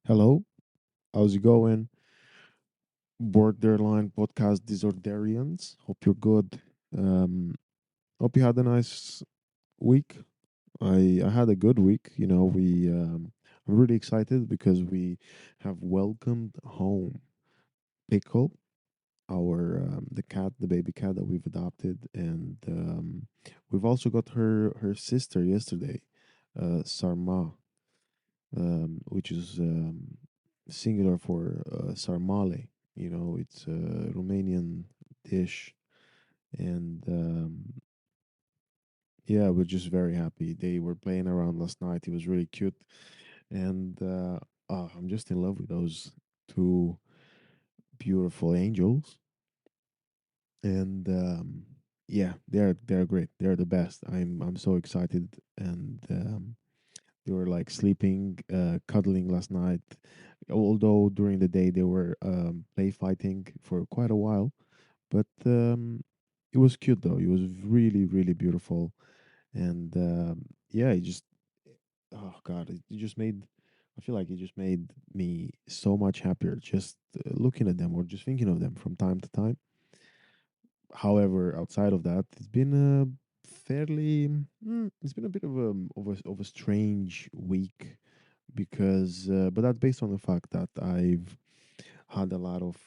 Hello, how's it going? Borderline podcast Disordarians. Hope you're good. Um, Hope you had a nice week. I had a good week. I'm really excited because we have welcomed home Pickle, our the cat, the baby cat that we've adopted, and we've also got her sister yesterday, Sarma, which is singular for sarmale. It's a Romanian dish, and yeah, we're just very happy. They were playing around last night. It was really cute, and I'm just in love with those two beautiful angels. And yeah, they're great. They're the best. I'm so excited, and they were like sleeping, cuddling last night. Although during the day they were play fighting for quite a while, but it was cute though. It was really, really beautiful, and yeah, it just oh god, it just made. I feel like it just made me so much happier just looking at them or just thinking of them from time to time. However, outside of that, it's been a fairly, it's been a bit of a strange week because, but that's based on the fact that I've had a lot of,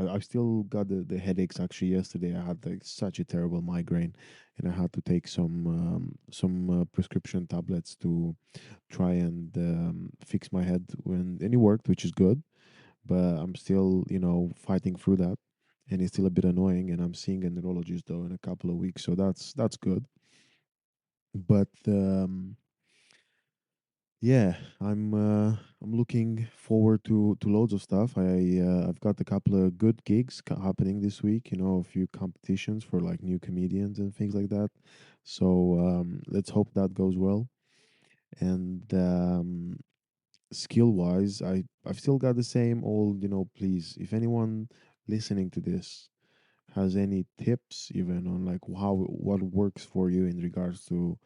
I've still got the headaches. Actually, yesterday I had like such a terrible migraine, and I had to take some prescription tablets to try and fix my head and it worked, which is good, but I'm still, fighting through that, and it's still a bit annoying. And I'm seeing a neurologist though in a couple of weeks, so that's good. But yeah, I'm looking forward to loads of stuff. I've got a couple of good gigs happening this week. A few competitions for like new comedians and things like that. So let's hope that goes well. And skill wise, I've still got the same old. Please, if anyone listening to this has any tips even on like how what works for you in regards to,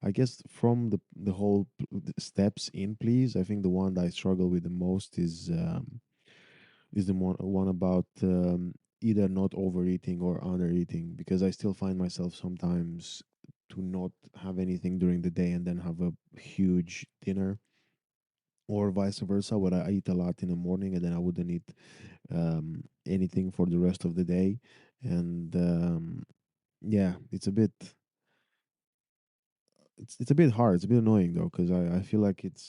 I guess, from the whole the steps in, please. I think the one that I struggle with the most is the one about either not overeating or undereating, because I still find myself sometimes to not have anything during the day and then have a huge dinner, or vice versa, where I eat a lot in the morning and then I wouldn't eat anything for the rest of the day. And yeah, it's a bit hard. It's a bit annoying though, because I feel like it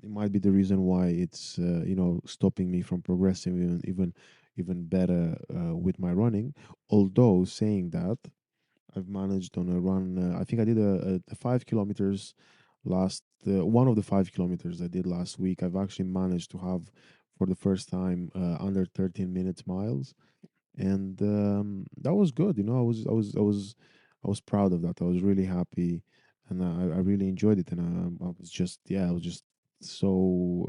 might be the reason why it's stopping me from progressing even better with my running. Although saying that, I've managed on a run. I think I did a 5 kilometers last. One of the 5 kilometers I did last week, I've actually managed to have for the first time under 13 minutes miles, and that was good. I was proud of that. I was really happy, and I really enjoyed it, and I was just so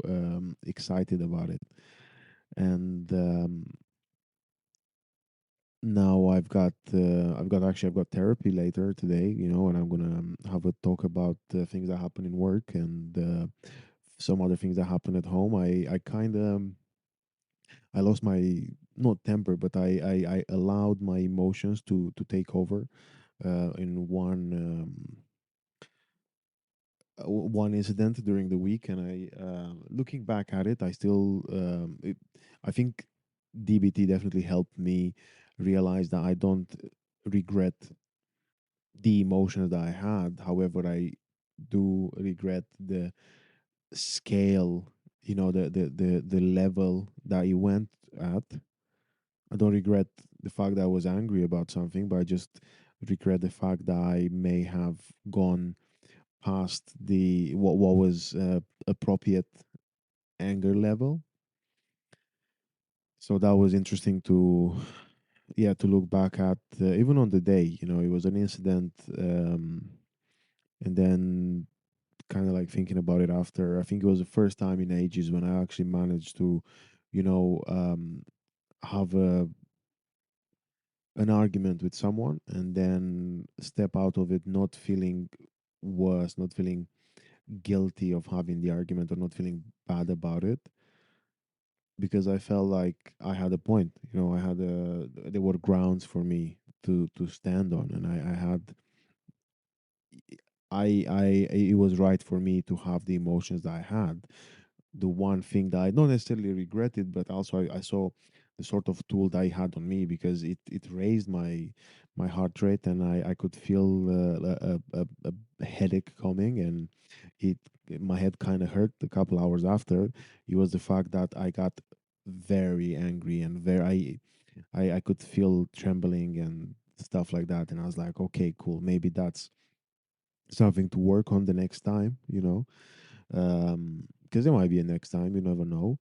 excited about it. And now I've got therapy later today, and I'm gonna have a talk about things that happen in work and some other things that happen at home. I kind of I lost my not temper, but I allowed my emotions to take over in one incident during the week, and looking back at it, I think DBT definitely helped me realize that I don't regret the emotions that I had. However, I do regret the scale, the level that it went at. I don't regret the fact that I was angry about something, but I just regret the fact that I may have gone past the what was appropriate anger level. So that was interesting to, yeah, to look back at, even on the day. It was an incident, and then kind of like thinking about it after. I think it was the first time in ages when I actually managed to, have an argument with someone and then step out of it not feeling worse, not feeling guilty of having the argument or not feeling bad about it. because I felt like I had a point. You know, I had there were grounds for me to stand on, and I it was right for me to have the emotions that I had. The one thing that I don't necessarily regretted, but also I saw the sort of tool that I had on me, because it raised my heart rate, and I could feel a headache coming, and it my head kind of hurt a couple hours after. It was the fact that I got very angry, and I could feel trembling and stuff like that, and I was like, okay, cool, maybe that's something to work on the next time, you know, because there might be a next time, you never know.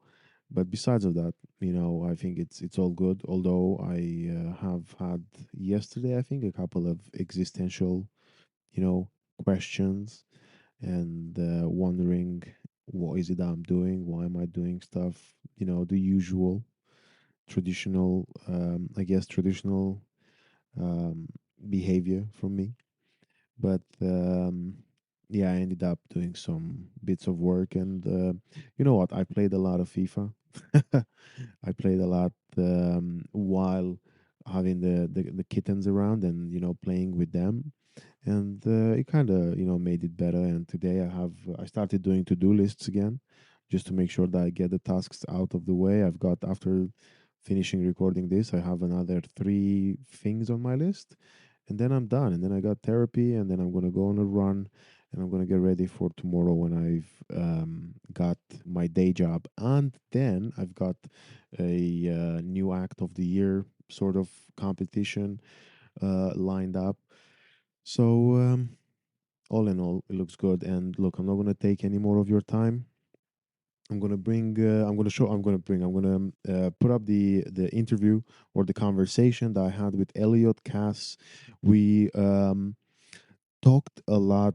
But besides of that, you know, I think it's all good. Although I have had yesterday, I think, a couple of existential, you know, questions, and wondering what is it that I'm doing, why am I doing stuff, you know, the usual traditional, I guess traditional um, behavior from me. But yeah, I ended up doing some bits of work, and you know what? I played a lot of FIFA. I played a lot while having the kittens around, and you know, playing with them, and it kind of, you know, made it better. And today I started doing to-do lists again, just to make sure that I get the tasks out of the way. I've got, after finishing recording this, I have another 3 things on my list, and then I'm done. And then I got therapy, and then I'm gonna go on a run, and I'm gonna get ready for tomorrow when I've got my day job, and then I've got a new act of the year sort of competition lined up. So all in all, it looks good. And look, I'm not gonna take any more of your time. I'm gonna bring. I'm gonna show. I'm gonna bring. I'm gonna put up the interview or the conversation that I had with Elliott Cass. We talked a lot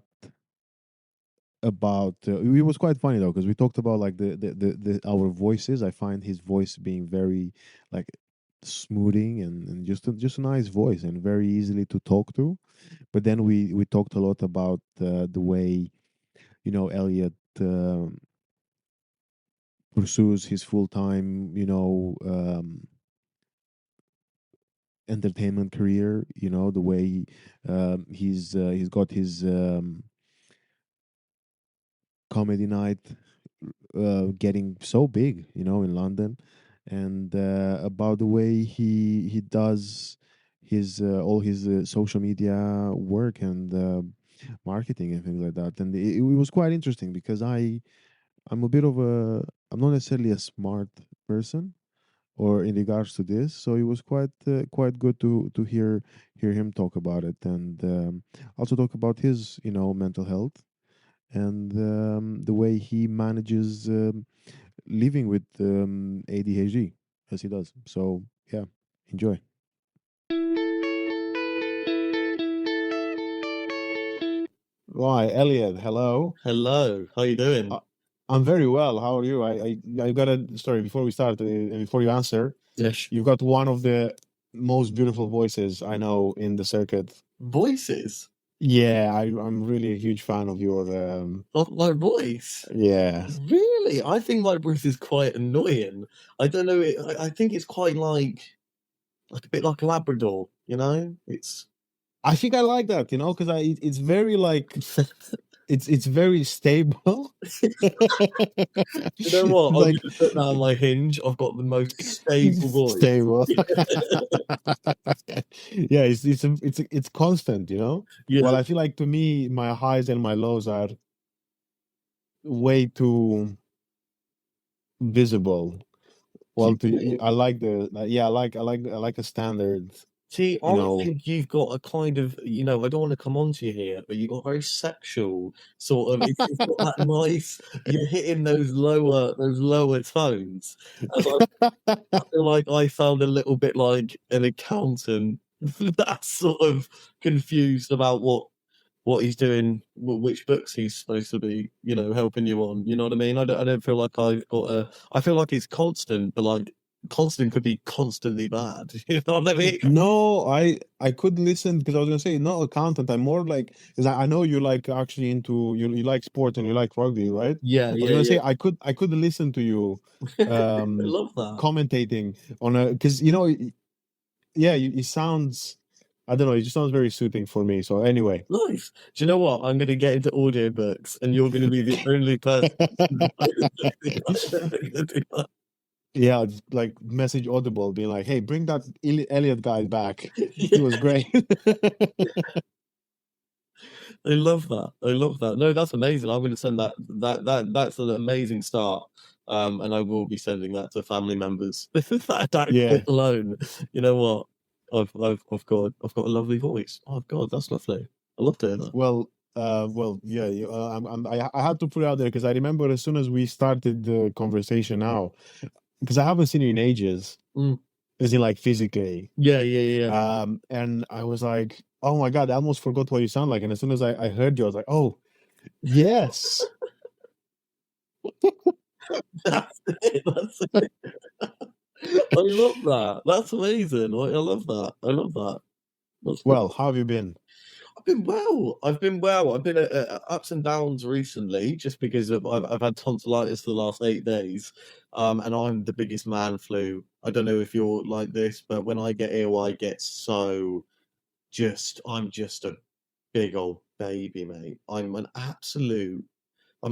about. It was quite funny though, because we talked about like the our voices. I find his voice being very like smoothing, and just a nice voice, and very easily to talk to. But then we talked a lot about the way, you know, Elliot pursues his full time, you know, entertainment career. You know, the way he's got his comedy night getting so big, you know, in London, and about the way he does his all his social media work, and marketing and things like that. And it was quite interesting, because I'm a bit of a I'm not necessarily a smart person or in regards to this, so it was quite good to hear him talk about it, and also talk about his, you know, mental health, and the way he manages living with ADHD as he does. So yeah, enjoy. Right, Elliot. Hello. Hello, how you doing? Uh, I'm very well. How are you? I got a story before we start, and before you answer. Yes. You've got one of the most beautiful voices I know in the circuit. Voices? Yeah, I'm really a huge fan of your. Of my voice? Yeah, Really? I think my voice is quite annoying. I don't know. I think it's quite like a bit like a Labrador. You know, it's I think I like that. You know, because it's very like it's very stable. you know what? I'm Like gonna put that on my hinge. I've got the most stable voice. stable. Yeah, it's constant. You know. Yeah. Well, I feel like, to me, my highs and my lows are way too visible. Do Well, you I like yeah, I like a standard. see, You I know, think you've got a kind of, I don't want to come on to you here, but you've got a very sexual sort of, it's got that nice, you're hitting those lower tones. And I feel like I sound a little bit like an accountant that's sort of confused about what he's doing, which books he's supposed to be, helping you on. You know what I mean? I don't feel like I've got I feel like it's constant, but like constant could be constantly bad. You know what I mean? No, I could listen because I was gonna say not accountant. I'm more like because I know you're like actually into you like sports and you like rugby, right? Yeah, I was yeah, gonna say yeah. I could listen to you I um love that. commentating on a because yeah, it sounds I don't know, it just sounds very soothing for me. So anyway. Nice. Do you know what? I'm going to get into audiobooks, and you're going to be the only person. Yeah, just like message Audible being like, "Hey, bring that Elliott guy back. He Yeah, was great." I love that. I love that. No, that's amazing. I'm going to send that's an amazing start. And I will be sending that to family members. That Yeah. clip alone. You know what? I've got a lovely voice. Oh God, that's lovely. I love doing that. Well, yeah. I had to put it out there because I remember as soon as we started the conversation now, because I haven't seen you in ages, Mm. as in like physically. Yeah, yeah, yeah. And I was like, oh my God, I almost forgot what you sound like. And as soon as I heard you, I was like, oh, yes. That's it. That's it. I love that. That's amazing. I love that. I love that. That's Well, how have you been? I've been well. I've been well. I've been ups and downs recently, just because I've had tonsillitis for the last 8 days, and I'm the biggest man flu. I don't know if you're like this, but when I get ill, I get so I'm just a big old baby, mate. I'm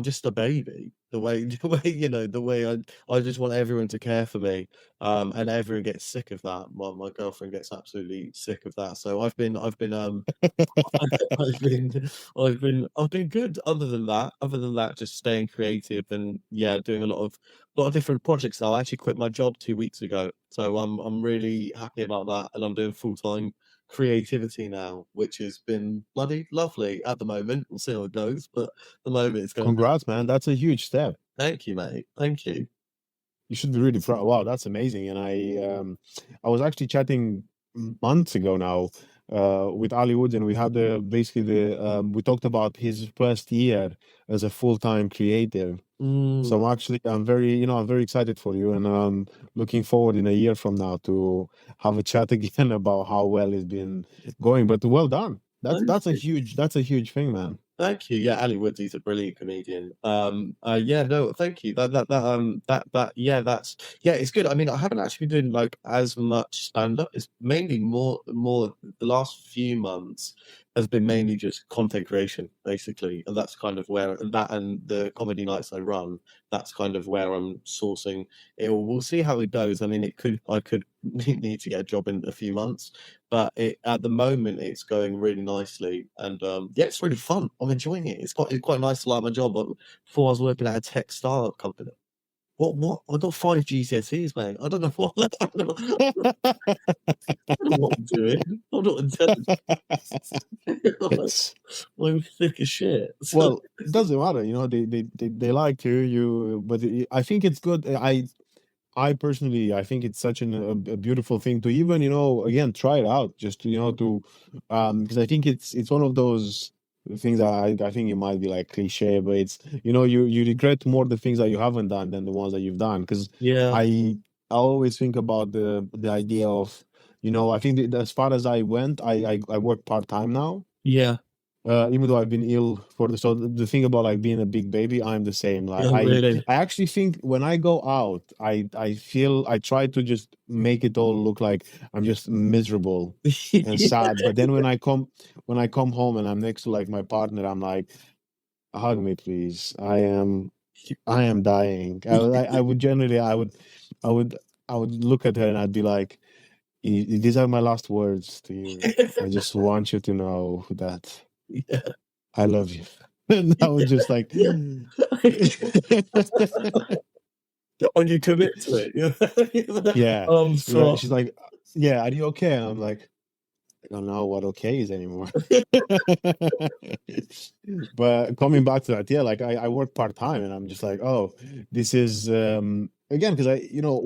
just a baby. The way, the way I just want everyone to care for me, and everyone gets sick of that. My girlfriend gets absolutely sick of that. So I've been I've been good. Other than that, just staying creative and yeah, doing a lot of different projects now. I actually quit my job 2 weeks ago, so I'm really happy about that, and I'm doing full-time creativity now, which has been bloody lovely at the moment. We'll see how it goes, but at the moment it's going. Congrats, man. That's a huge step. Thank you, mate. Thank you. You should be really proud. Wow, that's amazing. And I was actually chatting months ago now with Ali Woods, and we had basically we talked about his first year as a full-time creative. Mm, So I'm very excited for you, and looking forward in a year from now to have a chat again about how well it's been going. But well done. thank you. That's a huge thing, man. Thank you. Yeah, Ali Woods, he's a brilliant comedian. Yeah, no, thank you. Yeah, yeah, it's good. I mean, I haven't actually been doing like as much stand-up. It's mainly more the last few months has been mainly just content creation, basically. And that's kind of where that and the comedy nights I run, that's kind of where I'm sourcing it. We'll see how it goes. I mean, I could need to get a job in a few months, but at the moment it's going really nicely, and yeah, it's really fun. I'm enjoying it. It's quite nice to like my job. But before I was working at a tech startup company. What? I got 5 GCSEs, mate. I don't know what. I don't know what I'm doing. I'm not intelligent. It's I'm thick as shit. So, well, it doesn't matter, they like you, but I think it's good. I personally, I think it's such a beautiful thing to even, again, try it out, just to, because I think it's one of those things that I think it might be like cliche, but it's, you regret more the things that you haven't done than the ones that you've done. Because yeah, I always think about the idea of, I think that as far as I went, I work part-time now. yeah, Even though I've been ill so the thing about like being a big baby, I'm the same. Like yeah, really. I actually think when I go out, I feel I try to just make it all look like I'm just miserable and Yeah. sad. But then when I come home and I'm next to like my partner, I'm like, hug me, please. I am dying. I would generally I would I would look at her and I'd be like, These are my last words to you. I just want you to know that." Yeah. I love you. And I was just like, Yeah. And you commit to it. yeah. So She's like, yeah, are you okay? And I'm like, I don't know what okay is anymore. But coming back to that, yeah, like I work part-time and I'm just like, oh, this is again, because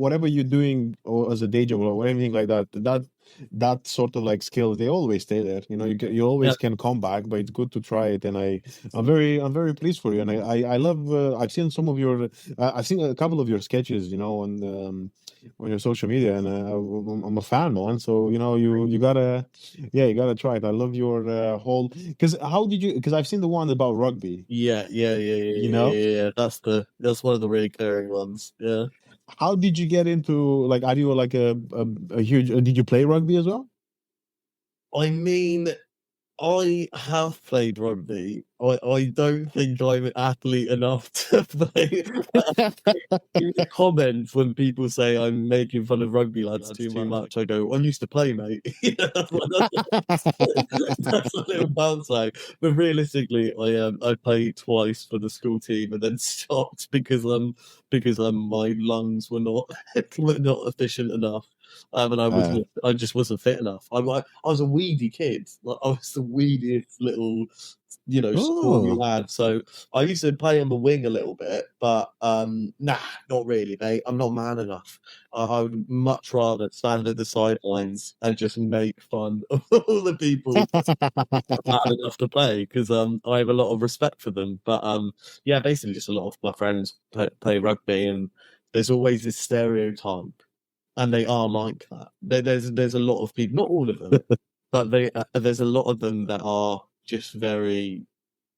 whatever you're doing or as a day job or anything like that sort of like skills, they always stay there. You yeah, always can come back, but it's good to try it. And I'm very pleased for you. And I love I've seen some of your I've seen a couple of your sketches, and on your social media, and I'm a fan, man. So you gotta, yeah, you gotta try it. I love your whole. Because how did you? Because I've seen the one about rugby. You know, Yeah. That's one of the really clearing ones. Yeah. how did you get into like? Are you like a huge? Did you play rugby as well? I mean, I have played rugby. I don't think I'm an athlete enough to play. In the comments when people say I'm making fun of rugby lads too much, I go, "I'm used to play, mate." That's a little bounce out. But realistically, I played twice for the school team and then stopped because my lungs were not were not efficient enough. And Uh, I just wasn't fit enough. I was a weedy kid. Like, I was the weediest little, sport you oh. had. So I used to play on the wing a little bit, but nah, not really, mate. I'm not man enough. I would much rather stand at the sidelines and just make fun of all the people bad enough to play because I have a lot of respect for them. But yeah, basically just a lot of my friends play rugby, and there's always this stereotype, and they are like that. There's a lot of people, not all of them, but there's a lot of them that are just very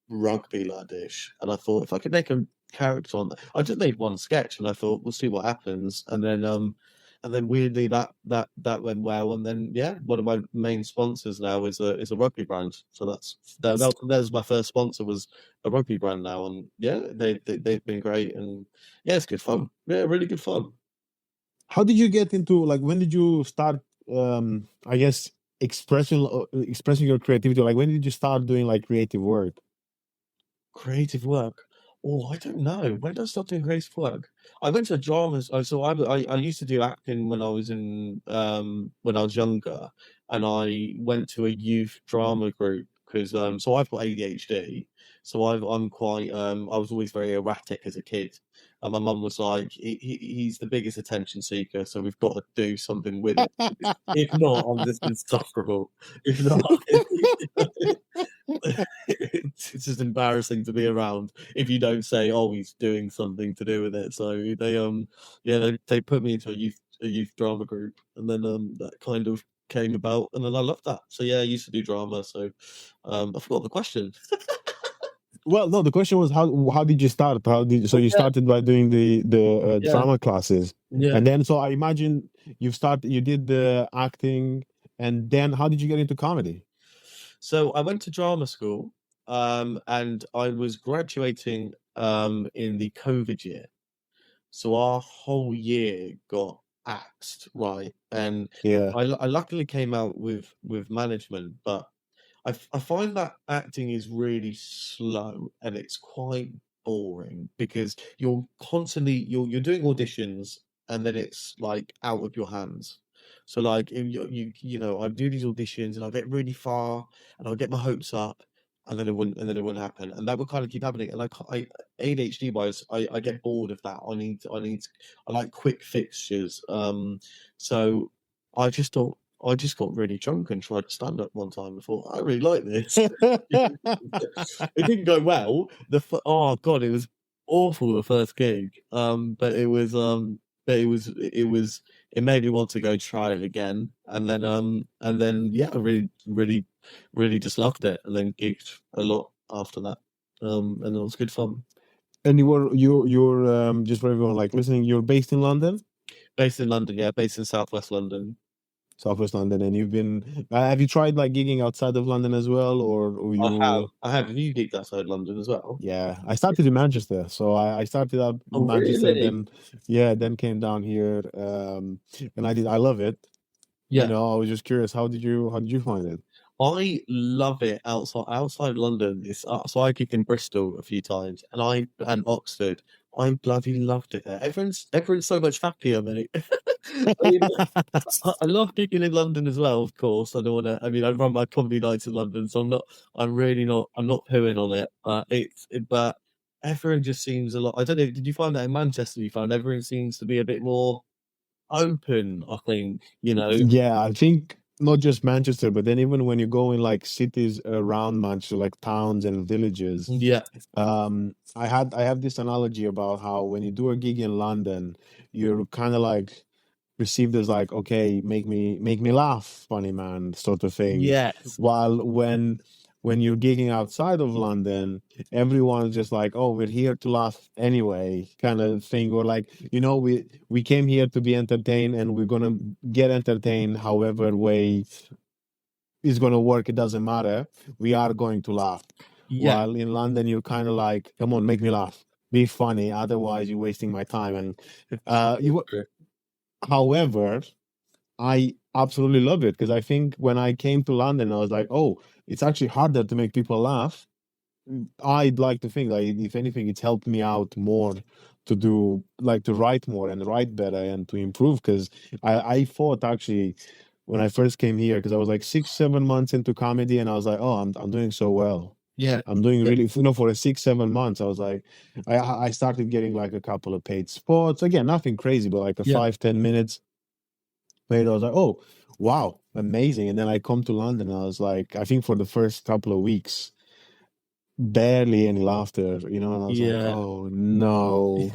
rugby laddish. And I thought if I could make a character on that, I just made one sketch, and I thought we'll see what happens. And then weirdly that went well. And then yeah, one of my main sponsors now is a rugby brand. So that's my first sponsor was a rugby brand now, and yeah, they've been great, and yeah, it's good fun. Yeah, really good fun. How did you get into like? When did you start? I guess expressing your creativity. Like when did you start doing like creative work? Creative work. Oh, I don't know. When did I start doing creative work? I went to dramas. I used to do acting when I was younger, and I went to a youth drama group because so I've got ADHD, so I'm quite I was always very erratic as a kid, and my mum was like, he's the biggest attention seeker, so we've got to do something with it. If not, I'm just insufferable. If not, it's just embarrassing to be around if you don't say, "Oh, he's doing something to do with it." So yeah, they put me into a youth drama group, and then that kind of came about, and then I loved that. So yeah, I used to do drama. So I forgot the question. Well, no, the question was how did you start? So Oh, you yeah, started by doing the yeah, drama classes, yeah. and then so I imagine you did the acting, and then how did you get into comedy? So I went to drama school, and I was graduating in the COVID year. So our whole year got axed, right? And Yeah. I luckily came out with management, but I find that acting is really slow and it's quite boring because you're doing auditions and then it's like out of your hands. So like if I do these auditions and I get really far and I'll get my hopes up and then it wouldn't happen, and that would kind of keep happening. And like ADHD wise, I get bored of that. I like quick fixtures. So I just thought I just got really drunk and tried to stand up one time and thought, I really like this. It didn't go well. Oh god, it was awful the first gig. It made me want to go try it again. And then yeah, I really just loved it, and then gigged a lot after that. And it was good fun. And you're just for everyone like listening, you're based in London, Based in London, yeah, based in Southwest London. Southwest London, and you've been have you tried like gigging outside of London as well, or I have. you? I have. Have you gigged outside London as well? Yeah, I started in Manchester, so I started out in Oh, Manchester, really? then yeah, then came down here, and I love it. Yeah. I was just curious, how did you find it? I love it outside London. So I gig in Bristol a few times, and Oxford. I bloody loved it there. Everyone's so much happier, mate. I mean, I love gigging in London as well, of course. I don't want to. I mean, I run my comedy nights in London, so I'm not. I'm really not. I'm not pooing on it. But everyone just seems a lot. I don't know. Did you find that in Manchester? You found everyone seems to be a bit more open. I think. Yeah, I think not just Manchester, but then even when you go in like cities around Manchester, like towns and villages, Yeah. I have this analogy about how when you do a gig in London, you're kind of like perceived as like, okay, make me laugh, funny man, sort of thing. Yes. While when you're gigging outside of London, everyone's just like, oh, we're here to laugh anyway, kind of thing. Or like, we came here to be entertained and we're gonna get entertained however way is gonna work, it doesn't matter. We are going to laugh. Yeah. While in London, you're kind of like, come on, make me laugh. Be funny, otherwise you're wasting my time. And you however, I absolutely love it because I think when I came to London, I was like, oh, it's actually harder to make people laugh. I'd like to think like if anything, it's helped me out more to do like to write more and write better and to improve because I thought actually when I first came here because I was like 6 7 months into comedy and I was like, oh, I'm doing so well. Yeah. I'm doing really, for a 6 7 months. I was like, I started getting like a couple of paid spots. Again, nothing crazy, but like a Yeah. 5 10 minutes paid. I was like, oh, wow, amazing. And then I come to London. And I was like, I think for the first couple of weeks, barely any laughter, and I was like, Yeah. oh no,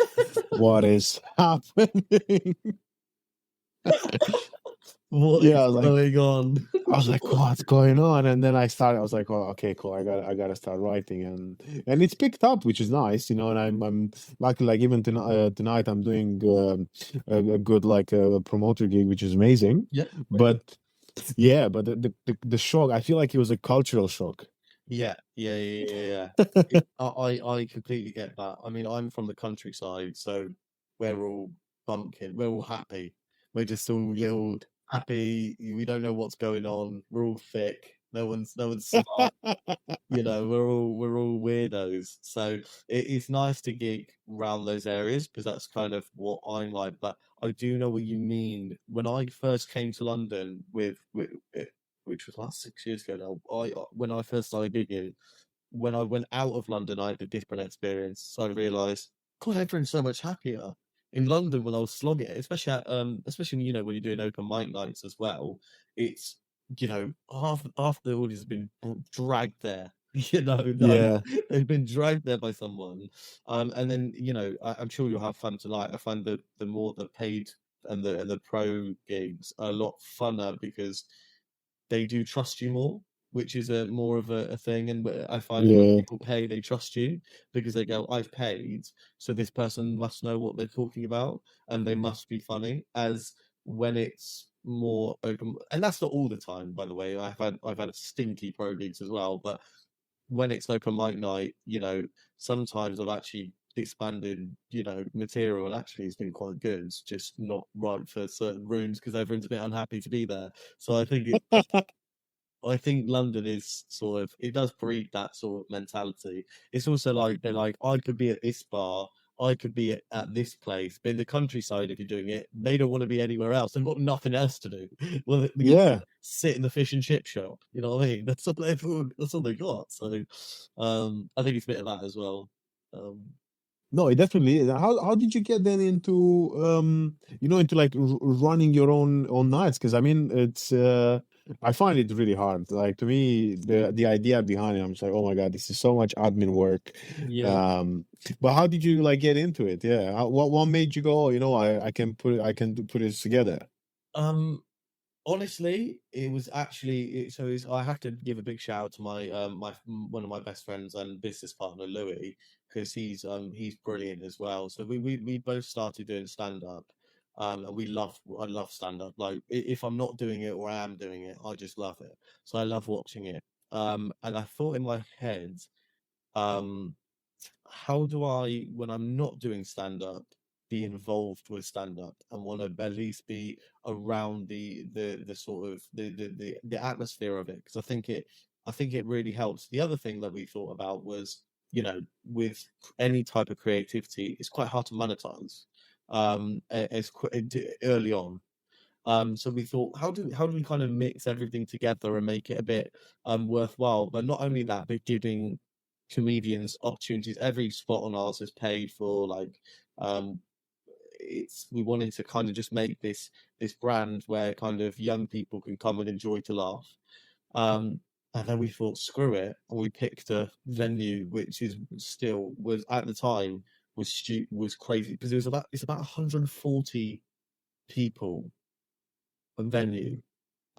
what is happening? What Yeah, is going on? I was like, what's going on? And then I was like, oh, okay, cool. I gotta start writing, and it's picked up, which is nice, and I'm lucky. Like even tonight, I'm doing a good like a promoter gig, which is amazing. Yeah. But yeah, but the shock, I feel like it was a cultural shock. Yeah, yeah, yeah, yeah, yeah. I completely get that. I mean, I'm from the countryside, so we're all bumpkin. We're all happy. We're just all happy. We don't know what's going on. We're all thick. No one's smart. We're all weirdos. So it's nice to geek around those areas because that's kind of what I'm like. But I do know what you mean. When I first came to London which was last 6 years ago now, when I first started gigging, when I went out of London, I had a different experience. So I realised, God, everyone's so much happier. In London, when I was slogging it, especially when you're doing open mic nights as well, it's half the audience has been dragged there. Like Yeah, they've been dragged there by someone. And then I'm sure you'll have fun tonight. I find that the more the paid and the pro gigs are a lot funner because they do trust you more, which is a more of a thing. And I find when yeah, people pay, they trust you because they go, "I've paid, so this person must know what they're talking about, and they must be funny." As when it's more open, and that's not all the time, by the way. I've had stinky pro gigs as well, but when it's open mic night, sometimes I've actually expanded, material and actually it's been quite good. It's just not right for certain rooms because everyone's a bit unhappy to be there. So I think London is sort of it does breed that sort of mentality. It's also like they're like, I could be at this bar, I could be at this place, but in the countryside, if you're doing it, they don't want to be anywhere else. They've got nothing else to do. Well, they get to yeah. sit in the fish and chip shop. You know what I mean? That's all they got. So, I think it's a bit of that as well. Um, No, it definitely is. How did you get then into into like running your own nights? Because I mean, it's I find it really hard. Like to me, the idea behind it, I'm just like, oh my God, this is so much admin work. yeah. Um, but how did you like get into it? Yeah, what made you go? I can put this together. Um, Honestly, it was actually I have to give a big shout out to one of my best friends and business partner Louis because he's brilliant as well. So we both started doing stand up, and I love stand up. Like if I'm not doing it or I am doing it, I just love it. So I love watching it. And I thought in my head, um, how do I, when I'm not doing stand up, be involved with stand up and want to at least be around the sort of the atmosphere of it because I think it really helps. The other thing that we thought about was with any type of creativity, it's quite hard to monetize early on. So we thought, how do we kind of mix everything together and make it a bit worthwhile? But not only that, but giving comedians opportunities. Every spot on ours is paid for. Like, it's we wanted to kind of just make this brand where kind of young people can come and enjoy to laugh. And then we thought, screw it, and we picked a venue which is still was at the time was crazy because it's about 140 people a venue,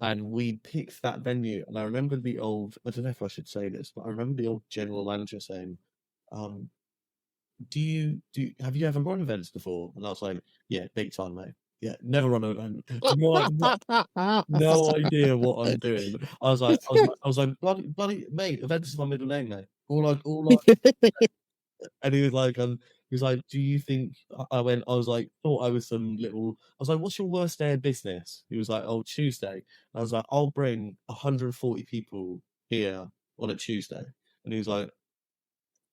and we picked that venue. And I remember the old, I don't know if I should say this, but I remember the old general manager saying, um, have you ever run events before? And I was like, yeah, big time, mate. Yeah, never run an event. No idea what I'm doing. I was like, bloody, mate, events is my middle name, mate. All I, and he was like, do you think I was like, thought I was some little, I was like, what's your worst day of business? He was like, oh, Tuesday. I was like, I'll bring 140 people here on a Tuesday. And he was like,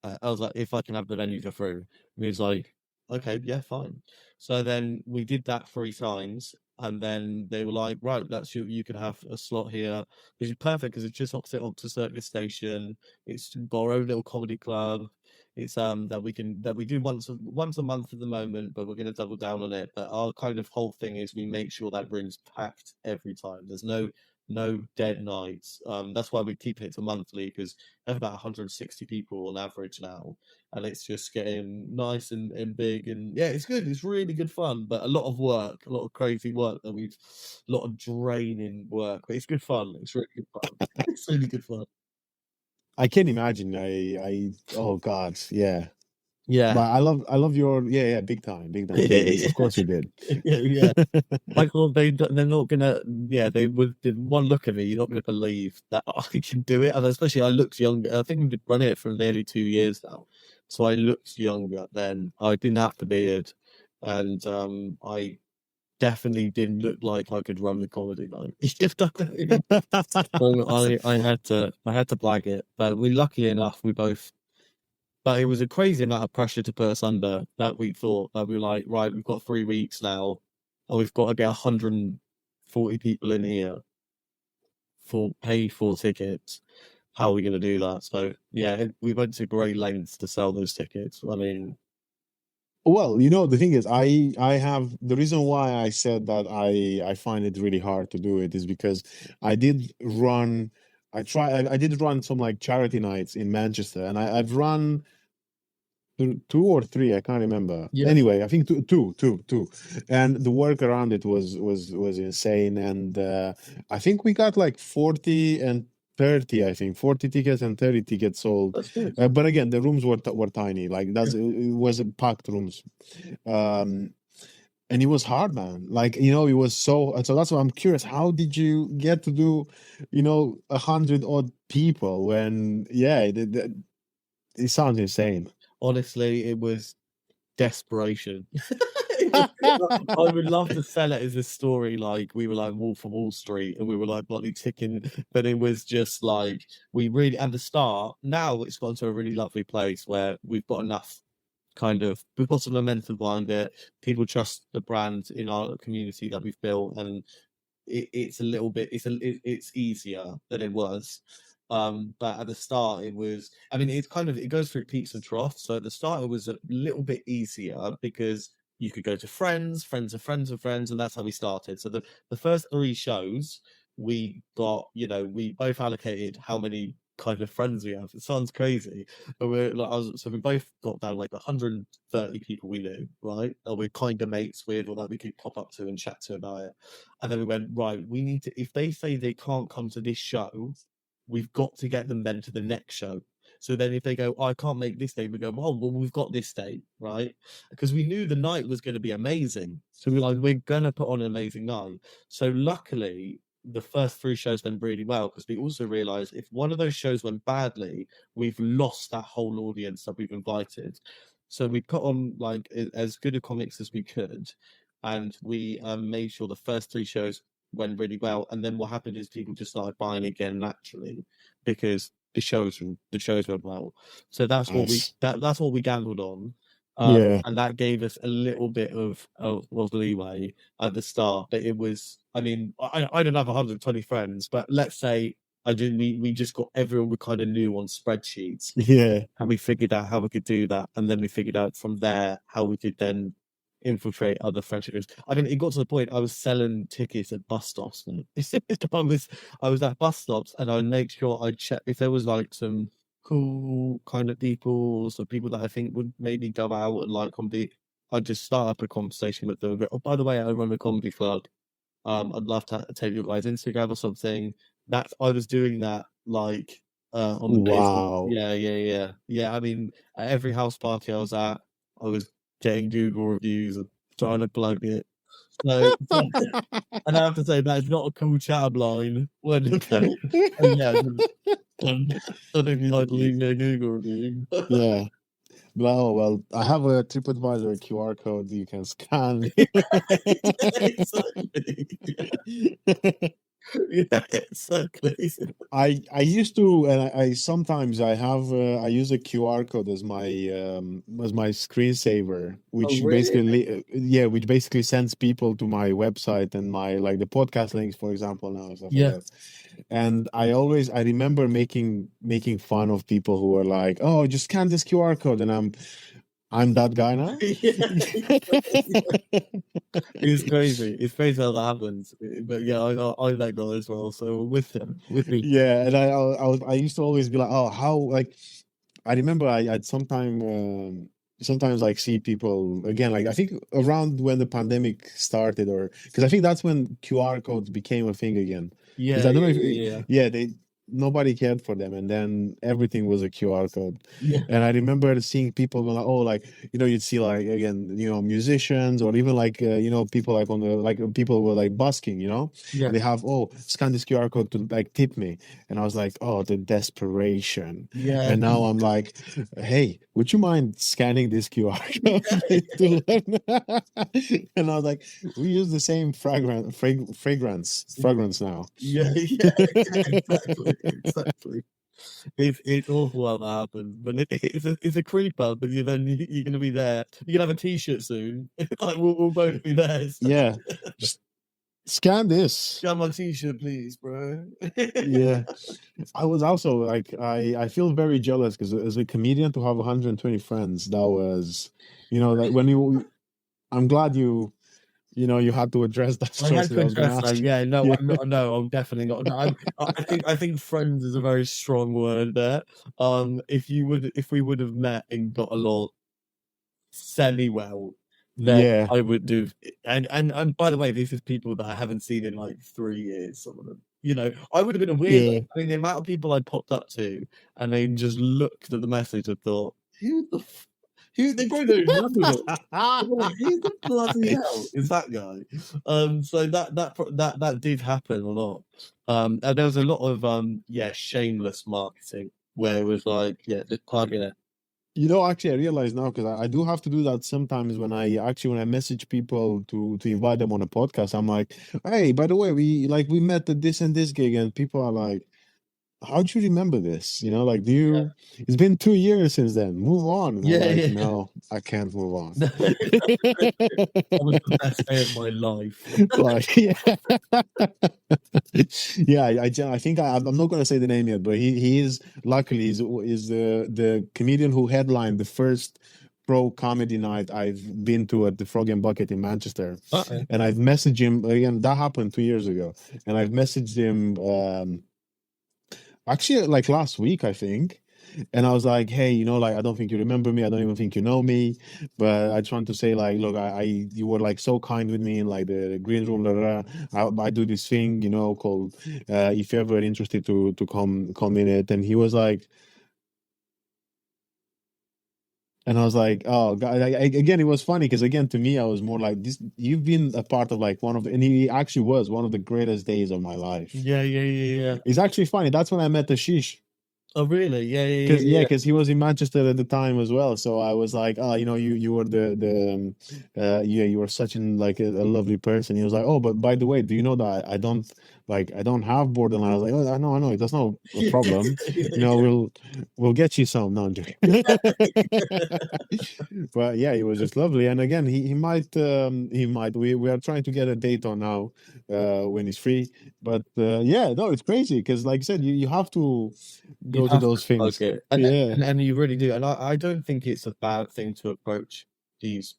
I was like, if I can have the venue for free. And he was like, okay, yeah, fine. So then we did that 3 times. And then they were like, right, you can have a slot here, which is perfect because it's just opposite Oxford Circus Station. It's got our own little comedy club. It's that we do once a month at the moment, but we're going to double down on it. But our kind of whole thing is we make sure that room's packed every time. There's no dead nights. That's why we keep it to monthly, because we have about 160 people on average now, and it's just getting nice and big, and yeah, it's good. It's really good fun, but a lot of work, a lot of crazy work a lot of draining work, but it's good fun. It's really good fun. It's really good fun. I can't imagine. Oh God, yeah. Yeah. But I love your, yeah, big time, big time. Of course you did. Yeah. Michael, they're not gonna. Yeah, they would. One look at me, you're not gonna believe that I can do it. And especially, I looked younger. I think we've been running it for nearly 2 years now, so I looked younger then. I didn't have the beard, and I definitely didn't look like I could run the comedy line. I had to blag it, but we lucky enough we both. But it was a crazy amount of pressure to put us under that we thought that we were like, right, we've got 3 weeks now, and we've got to get 140 people in here for pay for tickets. How are we going to do that? So yeah, we went to great lengths to sell those tickets. I mean, Well, the thing is, I have the reason why I said that I find it really hard to do it is because I did run. I did run some like charity nights in Manchester, and I've run two or three, I can't remember. yeah, Anyway, I think two, and the work around it was insane. And I think we got like 40 and 30. I think 40 tickets and 30 tickets sold. that's good. But again, the rooms were tiny. Like Yeah. it was packed rooms. Um, and it was hard, man. Like, it was so that's why I'm curious. How did you get to do, 100 odd people when, yeah, it sounds insane. Honestly, it was desperation. I would love to sell it as a story, like we were like Wolf of Wall Street and we were like bloody ticking, but it was just like we really at the start. Now it's gone to a really lovely place where we've got enough we've got some momentum behind it. People trust the brand in our community that we've built, and it's a little bit it's easier than it was. But at the start it was, I mean, it goes through peaks and troughs. So at the start it was a little bit easier because you could go to friends of friends of friends, and that's how we started. So the first 3 shows we got, we both allocated how many kind of friends we have. It sounds crazy, but so we both got down like 130 people we knew, right? Or we're kind of mates with, or that we could pop up to and chat to about it. And then we went, right, we need to, if they say they can't come to this show, we've got to get them then to the next show. So then if they go, oh, I can't make this day, we go, well, we've got this day, right? Because we knew the night was going to be amazing. So we're like, we're going to put on an amazing night. So luckily, the first 3 shows went really well, because we also realized if one of those shows went badly, we've lost that whole audience that we've invited. So we put on like as good a comics as we could, and we made sure the first 3 shows went really well. And then what happened is people just started buying again naturally because the shows went well. So that's what Nice. that's what we gambled on. Yeah. And that gave us a little bit of leeway at the start. But it was, I mean, I don't have 120 friends, but let's say we just got everyone we kind of knew on spreadsheets, Yeah. and we figured out how we could do that. And then we figured out from there how we could then infiltrate other friendship groups. I mean, it got to the point I was selling tickets at bus stops. And I was at bus stops, and I would make sure I'd check if there was like some cool kind of people, so people that I think would maybe go out and like comedy. I'd just start up a conversation with them. Oh, by the way, I run a comedy club. I'd love to take your guys' Instagram or something. That I was doing that like on the basis. Wow. Yeah. I mean, at every house party I was at, I was getting Google reviews and trying to plug it. So and I have to say that is not a cool chat line when yeah, I don't like leaving a Google review. Yeah. Well, I have a TripAdvisor QR code you can scan. Yeah, exactly. I used to, and I sometimes I use a QR code as my screensaver, Oh, which really? which basically sends people to my website and my like the podcast links, for example, now and stuff like Yeah. that. And I remember making fun of people who were like, "Oh, just scan this QR code," and I'm that guy now. It's crazy. It's crazy how that happens. But yeah, I that guy as well. So with him, with me. Yeah, and I used to always be like, oh, how like I remember I'd sometimes like see people again, like I think around when the pandemic started, or because I think that's when QR codes became a thing again. Because Yeah, I don't know yeah. yeah, they nobody cared for them, and then everything was a QR code. Yeah. And I remember seeing people go like, oh, like you'd see like again, musicians or even like people like on the like people were like busking, Yeah. and they have scan this QR code to like tip me, and I was like, oh, the desperation. Yeah. And now I'm like, hey, would you mind scanning this QR code to learn? And I was like, we use the same fragrance now. Yeah, exactly. It's awful how that happens, but it's a creeper. But you're gonna be there. You can have a T-shirt soon. Like we'll both be there. So. Yeah, just scan this. Get my T-shirt, please, bro. Yeah, I was also like, I feel very jealous because as a comedian to have 120 friends, that was, like when I'm glad you had to address that I had first. to I was going to address that. ask you. Yeah, no, Yeah, I'm not. No, I'm definitely not. No, I think friends is a very strong word there. If we would have met and got along semi well, then yeah, I would do. And by the way, this is people that I haven't seen in like 3 years. Some of them, I would have been a weirdo. yeah. I mean, the amount of people I popped up to, and they just looked at the message and thought, "Who the who?" They probably don't remember it. They were like, who the bloody hell is that guy? So that did happen a lot. And there was a lot of shameless marketing where it was like, yeah, just plug in it. Actually, I realize now because I do have to do that sometimes when I message people to invite them on a podcast. I'm like, hey, by the way, we met at this and this gig, and people are like, how'd you remember this? Like, it's been 2 years since then. Move on. And I'm like, no, I can't move on. That was the best day of my life. Like, yeah, I think I'm not going to say the name yet, but he is luckily is the comedian who headlined the first pro comedy night I've been to at the Frog and Bucket in Manchester. And I've messaged him again. That happened 2 years ago, and I've messaged him actually like last week, I think. And I was like, hey, like, I don't think you remember me. I don't even think you know me. But I just want to say, like, look, you were like so kind with me in like the green room. Blah, blah. I do this thing, called if you're ever interested to come in it. And he was like, and I was like, oh God, again, it was funny because again, to me, I was more like this. You've been a part of like and he actually was one of the greatest days of my life. Yeah. It's actually funny. That's when I met Ashish. Oh really? Yeah. Because he was in Manchester at the time as well. So I was like, oh, you were you were such like a lovely person. He was like, oh, but by the way, do you know that I don't have borderline? I was like, oh, I know, that's not a problem. We'll get you some. No, I'm joking. But yeah, it was just lovely. And again, he might we are trying to get a date on now when he's free. But yeah, no, it's crazy because like I said, you have to go to those things. Okay. And you really do. And I don't think it's a bad thing to approach these,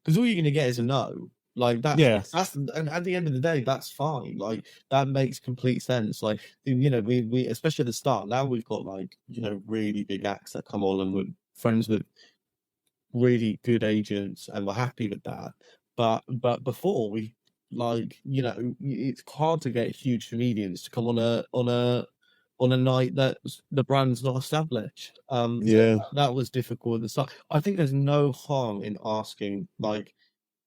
because all you're going to get is a no. Like that's and at the end of the day, that's fine. Like that makes complete sense. Like we especially at the start. Now we've got like really big acts that come on and we're friends with. really good agents and we're happy with that. But before we it's hard to get huge comedians to come on a night that the brand's not established. Yeah. That was difficult at the start. I think there's no harm in asking, like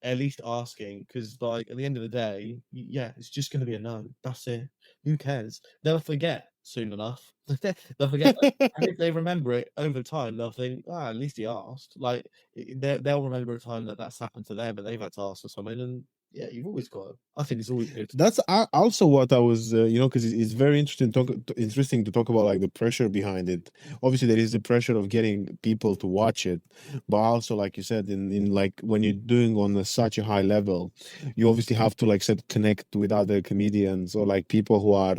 at least asking, because like at the end of the day, yeah, it's just going to be a no. That's it. Who cares? They'll forget soon enough. They'll forget, and if they remember it over time, they'll think, ah, at least he asked. Like they'll remember a time that that's happened to them, but they've had to ask for something, and yeah, you've always got it. I think it's always good. That's also what I was, because it's very interesting to talk about like the pressure behind it. Obviously, there is the pressure of getting people to watch it, but also, like you said, in like when you're doing on such a high level, you obviously have to like said connect with other comedians or like people who are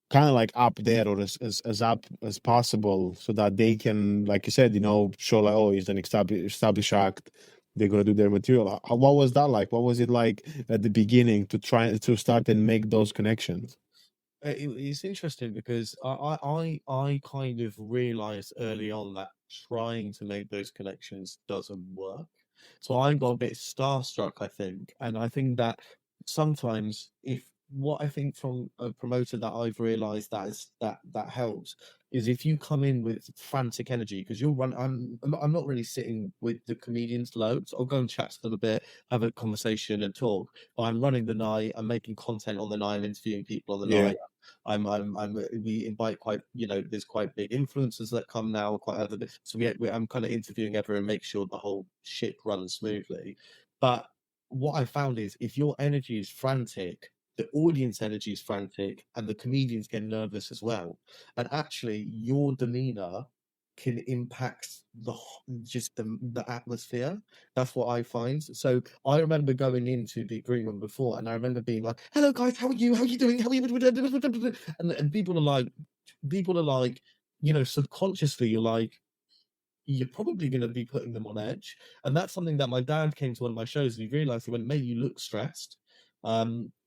kind of like up there or as up as possible, so that they can, like you said, show like, oh, he's an established act. They're gonna do their material. What was that like? What was it like at the beginning to try to start and make those connections? It's interesting because I kind of realized early on that trying to make those connections doesn't work. So I got a bit starstruck, I think. And I think that sometimes if what I think from a promoter that I've realized that helps is if you come in with frantic energy, because you'll run I'm not really sitting with the comedians loads. I'll go and chat to them a bit, have a conversation and talk. But I'm running the night, I'm making content on the night, I'm interviewing people on the Yeah. night. We invite quite, there's quite big influencers that come now, quite other bit. So I'm kind of interviewing everyone, make sure the whole ship runs smoothly. But what I found is if your energy is frantic, the audience energy is frantic, and the comedians get nervous as well. And actually, your demeanor can impact just the atmosphere. That's what I find. So I remember going into the green room before, and I remember being like, "Hello guys, how are you? How are you doing? How are you?" And people are like, subconsciously, you're like, you're probably going to be putting them on edge. And that's something that my dad came to one of my shows and he realized, he went, mate, you look stressed.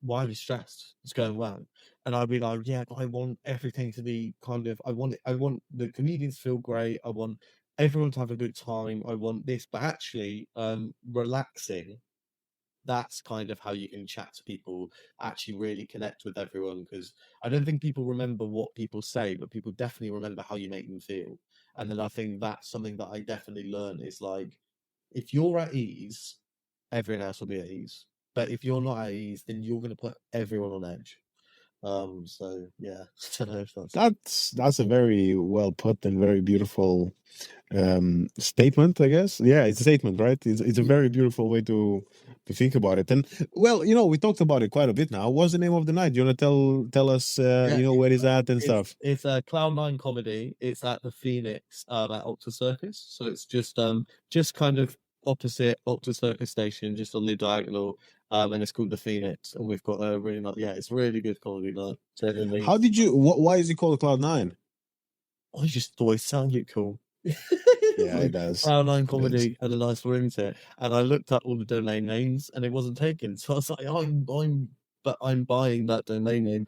Why are you stressed? What's going well? And I'd be like, yeah, I want everything to be I want the comedians to feel great. I want everyone to have a good time. I want this, but actually, relaxing, that's kind of how you can chat to people, actually really connect with everyone. Because I don't think people remember what people say, but people definitely remember how you make them feel. And then I think that's something that I definitely learned is like, if you're at ease, everyone else will be at ease. But if you're not at ease, then you're going to put everyone on edge. So yeah, I don't know if that's That's a very well put and very beautiful statement, I guess. Yeah, it's a statement, right? It's a very beautiful way to think about it. And well, we talked about it quite a bit now. What's the name of the night? Do you want to tell us yeah. where it's at and stuff? It's a Cloud9 comedy. It's at the Phoenix at Optus Circus. So it's just kind of opposite Optus Circus station, just on the diagonal. And it's called the Phoenix. And we've got a really nice, yeah, it's really good comedy night. Genuinely. How did you why is it called Cloud9? I just thought it sounded cool. Yeah, it Like does. Cloud9 It does. comedy had a nice ring to it. And I looked up all the domain names and it wasn't taken. So I was like, I'm buying that domain name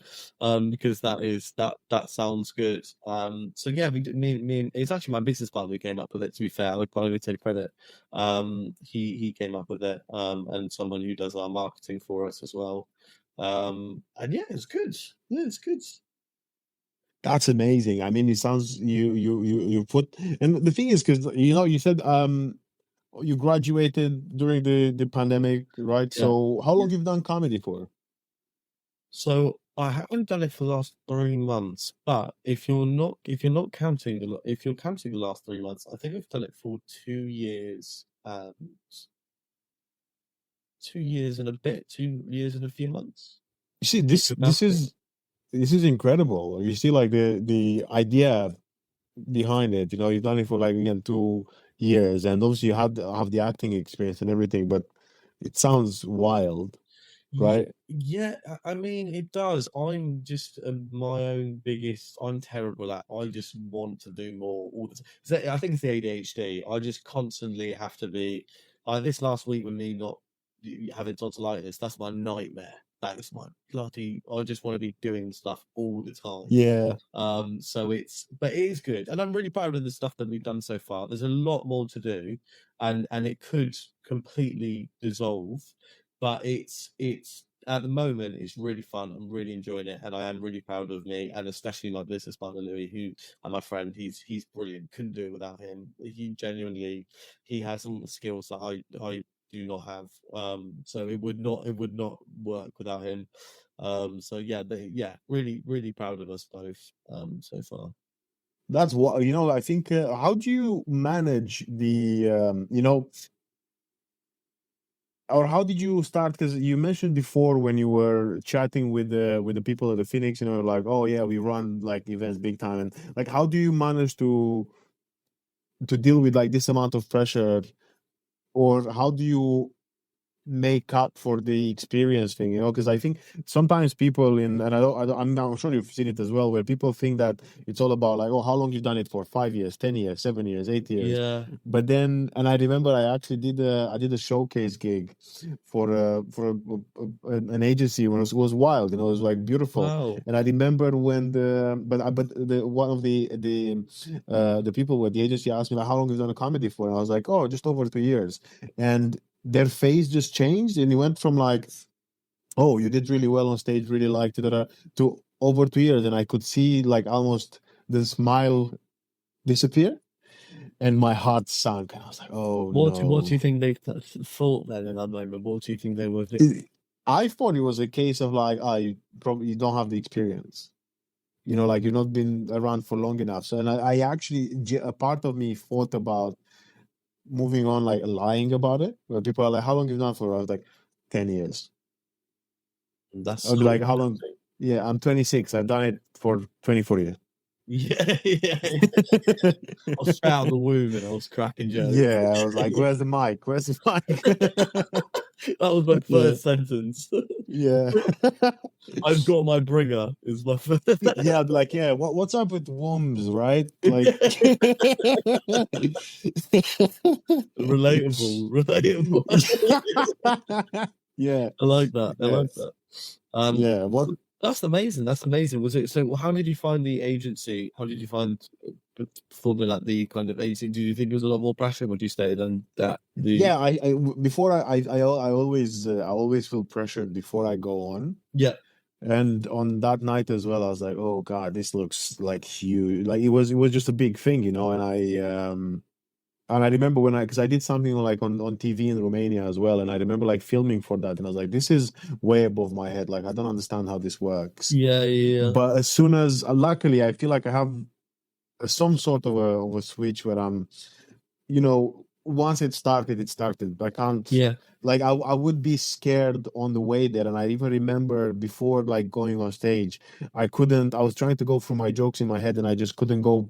because that sounds good. So yeah, it's actually my business partner who came up with it, to be fair. I would probably take credit. He came up with it, and someone who does our marketing for us as well. And yeah, it's good. Yeah, it's good. That's amazing. I mean, it sounds you put, and the thing is, because you said you graduated during the pandemic, right? Yeah. So how long you've done comedy for? So I haven't done it for the last 3 months, but if you're not counting if you're counting the last 3 months, I think I've done it for 2 years and 2 years and a bit, 2 years and a few months. You see, Think this about this it. is this is incredible. You see, like the idea behind it. You've done it for like again 2 years, and obviously you have the acting experience and everything. But it sounds wild, right? Yeah, I mean, it does. I'm just my own biggest. I'm terrible at. I just want to do more all the time. I think it's the ADHD. I just constantly have to be. This last week with me not having tonsillitis, that's my nightmare. that is my bloody. I just want to be doing stuff all the time. Yeah. So but it is good, and I'm really proud of the stuff that we've done so far. There's a lot more to do, and it could completely dissolve, but it's at the moment it's really fun. I'm really enjoying it, and I am really proud of me, and especially my business partner Louis, who and my friend. He's brilliant. Couldn't do it without him. He has all the skills that I do not have. So it would not work without him. So yeah, really, really proud of us both, so far. That's what, I think, how do you manage the, or how did you start? Because you mentioned before when you were chatting with the people at the Phoenix, like, oh yeah, we run like events big time, and like, how do you manage to deal with like this amount of pressure, or how do you make up for the experience thing, because I think sometimes people and I'm sure you've seen it as well, where people think that it's all about like, oh, how long you've done it for, 5 years, 10 years, 7 years, 8 years. Yeah. But then, and I remember I actually did a showcase gig for an agency when it was wild, it was like beautiful. Wow. And I remember when the one of the people with the agency asked me like, how long have you done a comedy for? And I was like, oh, just over 2 years. And their face just changed, and it went from like, oh, you did really well on stage, really liked it, to over 2 years, and I could see like almost the smile disappear, and my heart sunk, and I was like, oh What do no. you think they thought then in that moment? What do you think they were I thought it was a case of like, you don't have the experience, like you've not been around for long enough. So, and I actually, a part of me thought about moving on, like lying about it, where people are like, how long have you done for? I was like, 10 years. That's I'd be so like, how long? Yeah, I'm 26. I've done it for 24 years. Yeah. I was straight out of the womb and I was cracking jokes. Yeah, I was like, where's the mic? Where's the mic? That was my first sentence. Yeah. I've got my bringer is my first. Yeah, I'd be like, yeah, what's up with wombs, right? Like, relatable. Yeah. I like that. I like that. Yeah. What? That's amazing. That's amazing. Was it so? How did you find the agency? How did you find performing like the kind of agency? Do you think there was a lot more pressure? Would you say than that? Yeah, before I always feel pressured before I go on. Yeah. And on that night as well, I was like, oh God, this looks like huge. Like it was just a big thing, and I remember because I did something like on TV in Romania as well, and I remember like filming for that, and I was like, this is way above my head. Like I don't understand how this works. Yeah. But as soon as, luckily, I feel like I have some sort of a switch where I'm, once it started. I can't. Yeah. Like I would be scared on the way there, and I even remember before like going on stage, I was trying to go through my jokes in my head, and I just couldn't go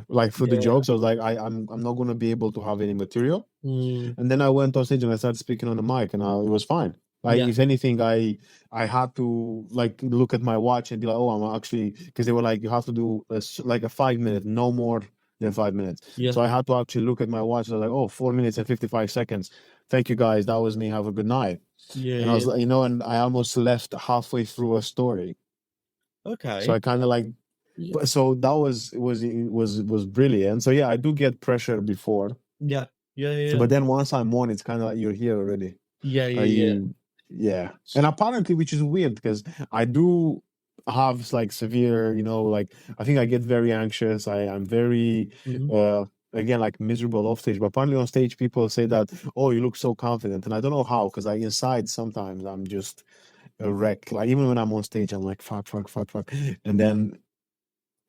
like for the jokes. I was like, I'm not gonna be able to have any material. And then I went on stage and I started speaking on the mic, and it was fine. Like if anything, I had to like look at my watch and be like, oh, I'm actually, because they were like, you have to do like a 5 minute, no more than 5 minutes. So I had to actually look at my watch. I was like, oh, 4 minutes and 55 seconds. Thank you guys. That was me. Have a good night. And I was like, and I almost left halfway through a story. Okay. So I kind of like, so that was brilliant. So yeah, I do get pressure before. Yeah. But then once I'm on, it's kind of like you're here already. Yeah. And apparently, which is weird because I do have like severe, like I think I get very anxious. I'm very, again, like miserable off stage. But apparently on stage, people say that, oh, you look so confident. And I don't know how, because like inside, sometimes I'm just a wreck. Like even when I'm on stage, I'm like, fuck. And then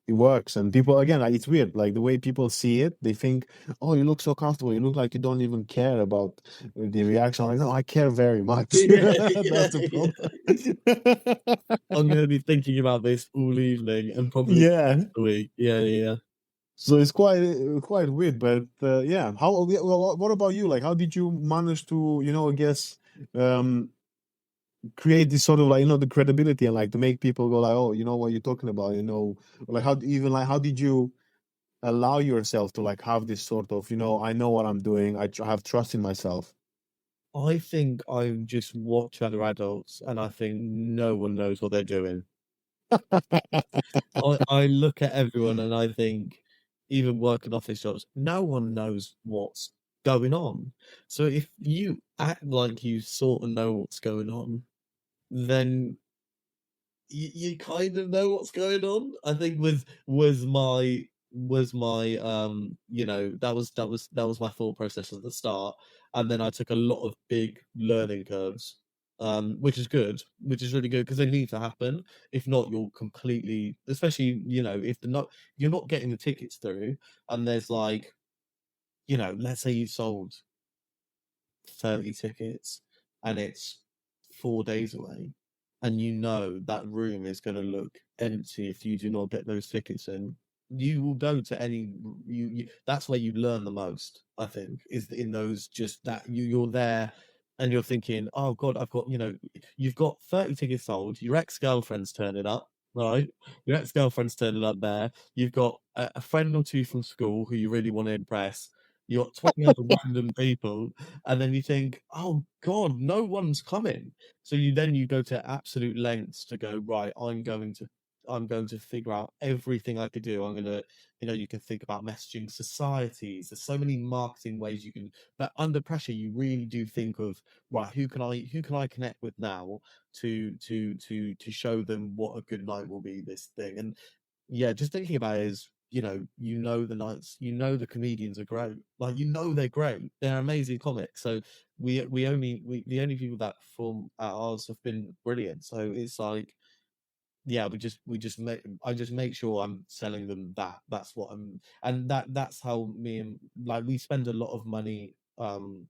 it works. And people, again, like, it's weird. Like the way people see it, they think, oh, you look so comfortable. You look like you don't even care about the reaction. I'm like, no, I care very much. That's the problem. I'm going to be thinking about this all evening and probably the week. Yeah. So it's quite weird, but yeah. What about you? Like, how did you manage to, I guess, create this sort of like, the credibility and like to make people go like, oh, you know what you're talking about, like how did you allow yourself to like have this sort of, I know what I'm doing. I have trust in myself. I think I just watch other adults and I think no one knows what they're doing. I look at everyone and I think, even working office jobs, no one knows what's going on. So if you act like you sort of know what's going on, then you kind of know what's going on. I think was my that was my thought process at the start, and then I took a lot of big learning curves, which is good, which is really good because they need to happen. If not, you'll completely, especially if you're not getting the tickets through, and there's like let's say you sold 30 tickets and it's 4 days away, and that room is going to look empty if you do not get those tickets in, you will go to any that's where you learn the most, I think, is in those, just that you're there and you're thinking, oh god, I've got you've got 30 tickets sold, your ex-girlfriend's turning up, right? Your ex-girlfriend's turning up there, you've got a friend or two from school who you really want to impress, you got 20 other random people, and then you think, "Oh god, no one's coming." So you go to absolute lengths to go, "Right, I'm going to figure out everything I could do. I'm gonna," you can think about messaging societies. There's so many marketing ways you can, but under pressure, you really do think of, right, who can I connect with now to show them what a good night will be, this thing. And yeah, just thinking about it is, the nights, the comedians are great. Like, they're great. They're amazing comics. So the only people that form at ours have been brilliant. So it's like, yeah, we just make I just make sure I'm selling them that. That's what I'm, and that's how me and, like, we spend a lot of money, on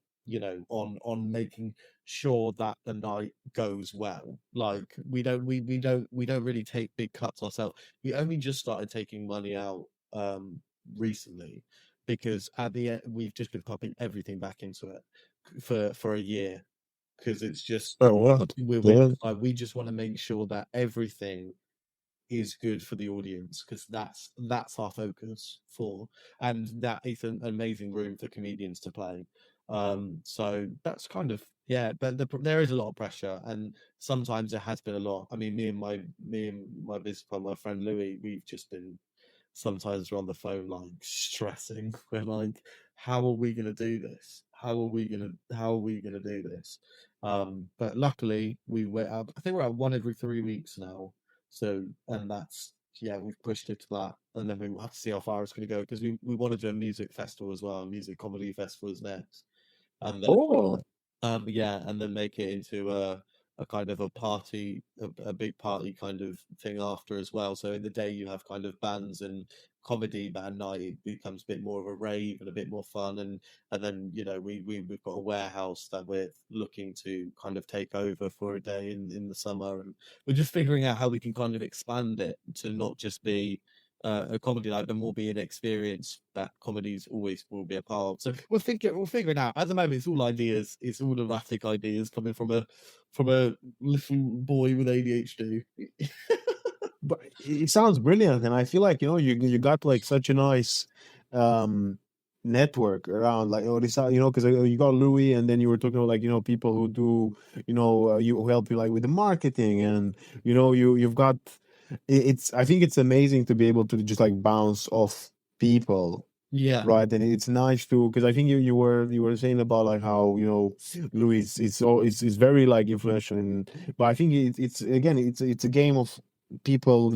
making sure that the night goes well. Like, we don't really take big cuts ourselves. We only just started taking money out recently, because at the end we've just been pumping everything back into it for a year, because it's just, Oh, what? we're Yeah. just like, we just want to make sure that everything is good for the audience, because that's our focus for, and that is an amazing room for comedians to play. So that's kind of, yeah, but there is a lot of pressure, and sometimes there has been a lot. I mean, me and my business partner, my friend Louis, we've just been, sometimes we're on the phone, like, stressing. We're like, how are we going to do this? How are we going to do this? But luckily we went up, I think we're at one every 3 weeks now. So, and that's, yeah, we've pushed it to that. And then we'll have to see how far it's going to go, because we want to do a music festival as well. A music comedy festival is next. And then, Oh, yeah, and then make it into a kind of a party, a big party kind of thing after as well. So in the day you have kind of bands and comedy, band night, it becomes a bit more of a rave and a bit more fun. And then, we've got a warehouse that we're looking to kind of take over for a day in the summer, and we're just figuring out how we can kind of expand it to not just be a comedy night, but more be an experience that comedies always will be a part of. So we'll figure it out. At the moment, it's all ideas. It's all erratic ideas coming from a little boy with ADHD. but it sounds brilliant, and I feel like you got like such a nice um network around, like, this, because you got Louis, and then you were talking about, like, people who do, you who help you, like, with the marketing, and you've got, it's, I think it's amazing to be able to just like bounce off people, Yeah, right? And it's nice to, because I think you were saying about, like, how Louis is very, like, influential, but I think it's again, it's a game of people,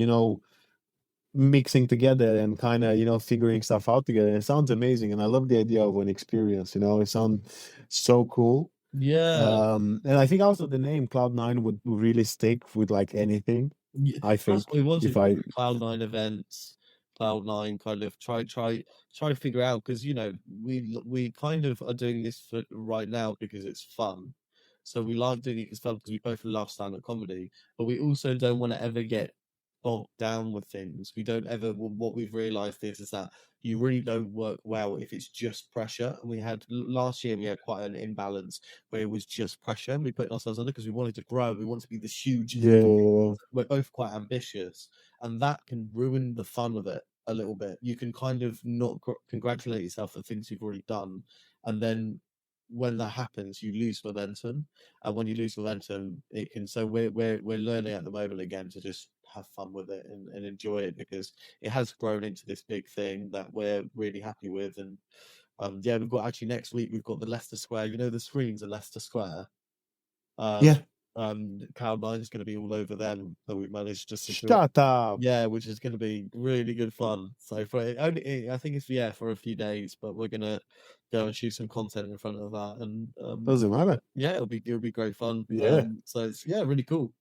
mixing together and kind of, figuring stuff out together. It sounds amazing, and I love the idea of an experience. It sounds so cool. yeah. And I think also the name Cloud9 would really stick with, like, anything, Yeah, I that's what we think, wanted. if I Cloud9 events, Cloud9 kind of try to figure out, because we kind of are doing this for right now because it's fun. So we like doing it because fun, because we both love stand-up comedy, but we also don't want to ever get bogged down with things. We don't ever. What we've realised is that you really don't work well if it's just pressure. And we had last year, we had quite an imbalance where it was just pressure, and we put ourselves under because we wanted to grow. We wanted to be this huge, yeah. we're both quite ambitious, and that can ruin the fun of it a little bit. You can kind of not congratulate yourself for things you've already done, and then when that happens, you lose momentum, and when you lose momentum, it can. So we're learning at the moment again to just have fun with it and enjoy it, because it has grown into this big thing that we're really happy with. And yeah, we've got actually next week we've got the Leicester Square. You know the screens at Leicester Square. Um, Yeah. Cloud9 is going to be all over them, that we managed to secure. Shut up. Yeah, which is going to be really good fun. So for only, I think it's yeah for a few days, but we're gonna go and shoot some content in front of that, and Doesn't matter. yeah, it'll be great fun. Yeah. So it's yeah really cool.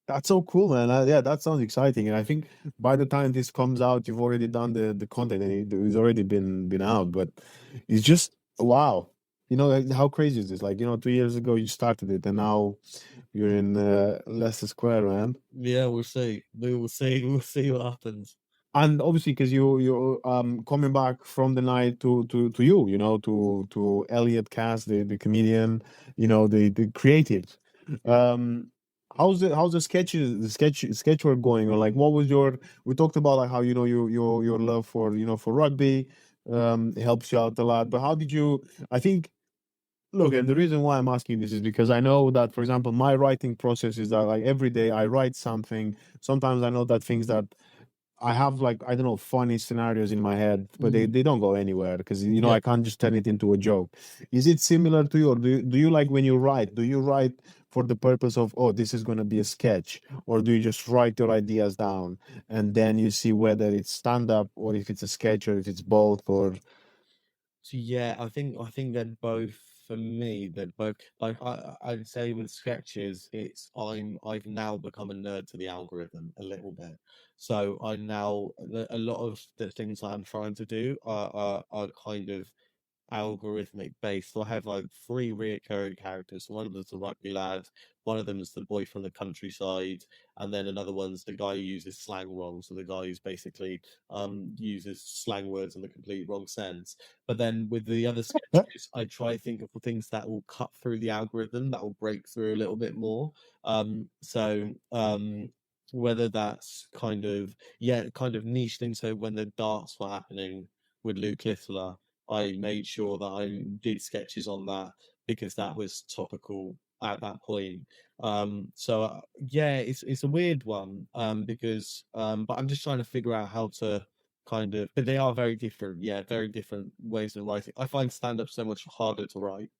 That's so cool, man. Yeah, that sounds exciting. And I think by the time this comes out, you've already done the content and it's already been out. But it's just wow. You know, like, how crazy is this? Like, 2 years ago you started it, and now you're in Leicester Square, man. Yeah, we'll see. We will see. We'll see what happens. And obviously, because you're coming back from the night to you, to Elliott Cass, the comedian, the creative. Um, how's the sketch work going? Or like, what was your? We talked about like how your love for rugby helps you out a lot. But how did you? I think. Look, and the reason why I'm asking this is because I know that, for example, my writing process is that like every day I write something. Sometimes I know that things that I have like I don't know funny scenarios in my head, but they, Mm. they don't go anywhere because Yeah. I can't just turn it into a joke. Is it similar to you, or do you like when you write? Do you write for the purpose of this is going to be a sketch, or do you just write your ideas down and then you see whether it's stand up or if it's a sketch or if it's both or So yeah, I think they're both for me. They're both like I'd say with sketches, I've now become a nerd to the algorithm a little bit. So I now a lot of the things I'm trying to do are kind of algorithmic based. So I have like three reoccurring characters. One of them's the rugby lad, one of them is the boy from the countryside, and then another one's the guy who uses slang wrong. So the guy who's basically uses slang words in the complete wrong sense. But then with the other sketches, I try to think of things that will cut through the algorithm, that will break through a little bit more. So whether that's kind of niche things. So when the darts were happening with Luke Littler, I made sure that I did sketches on that because that was topical at that point. Yeah, it's a weird one because but I'm just trying to figure out how to kind of, but they are very different. Yeah, very different ways of writing. I find stand up so much harder to write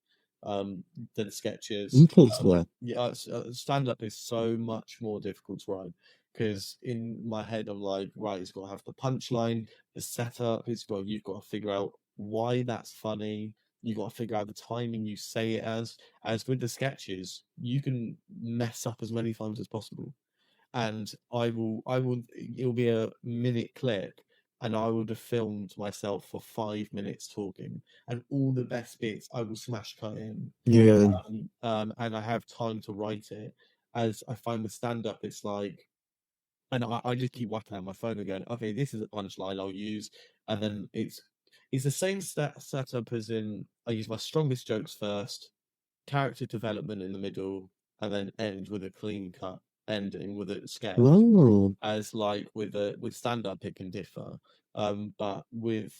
than sketches. interesting. Yeah, stand up is so much more difficult to write because in my head I'm like, right, it's got to have the punchline, the setup. You've got to figure out why that's funny. You got to figure out the timing you say it as. As with the sketches, you can mess up as many times as possible, and it'll be a minute clip, and I would have filmed myself for 5 minutes talking, and all the best bits I will smash cut in, Yeah. and I have time to write it. As I find with stand up, it's like, and I just keep whacking at my phone and going, okay, this is a punchline I'll use, and then it's the same setup as in I use my strongest jokes first, character development in the middle, and then end with a clean cut ending with a sketch. Oh. As like with stand up, it can differ, but with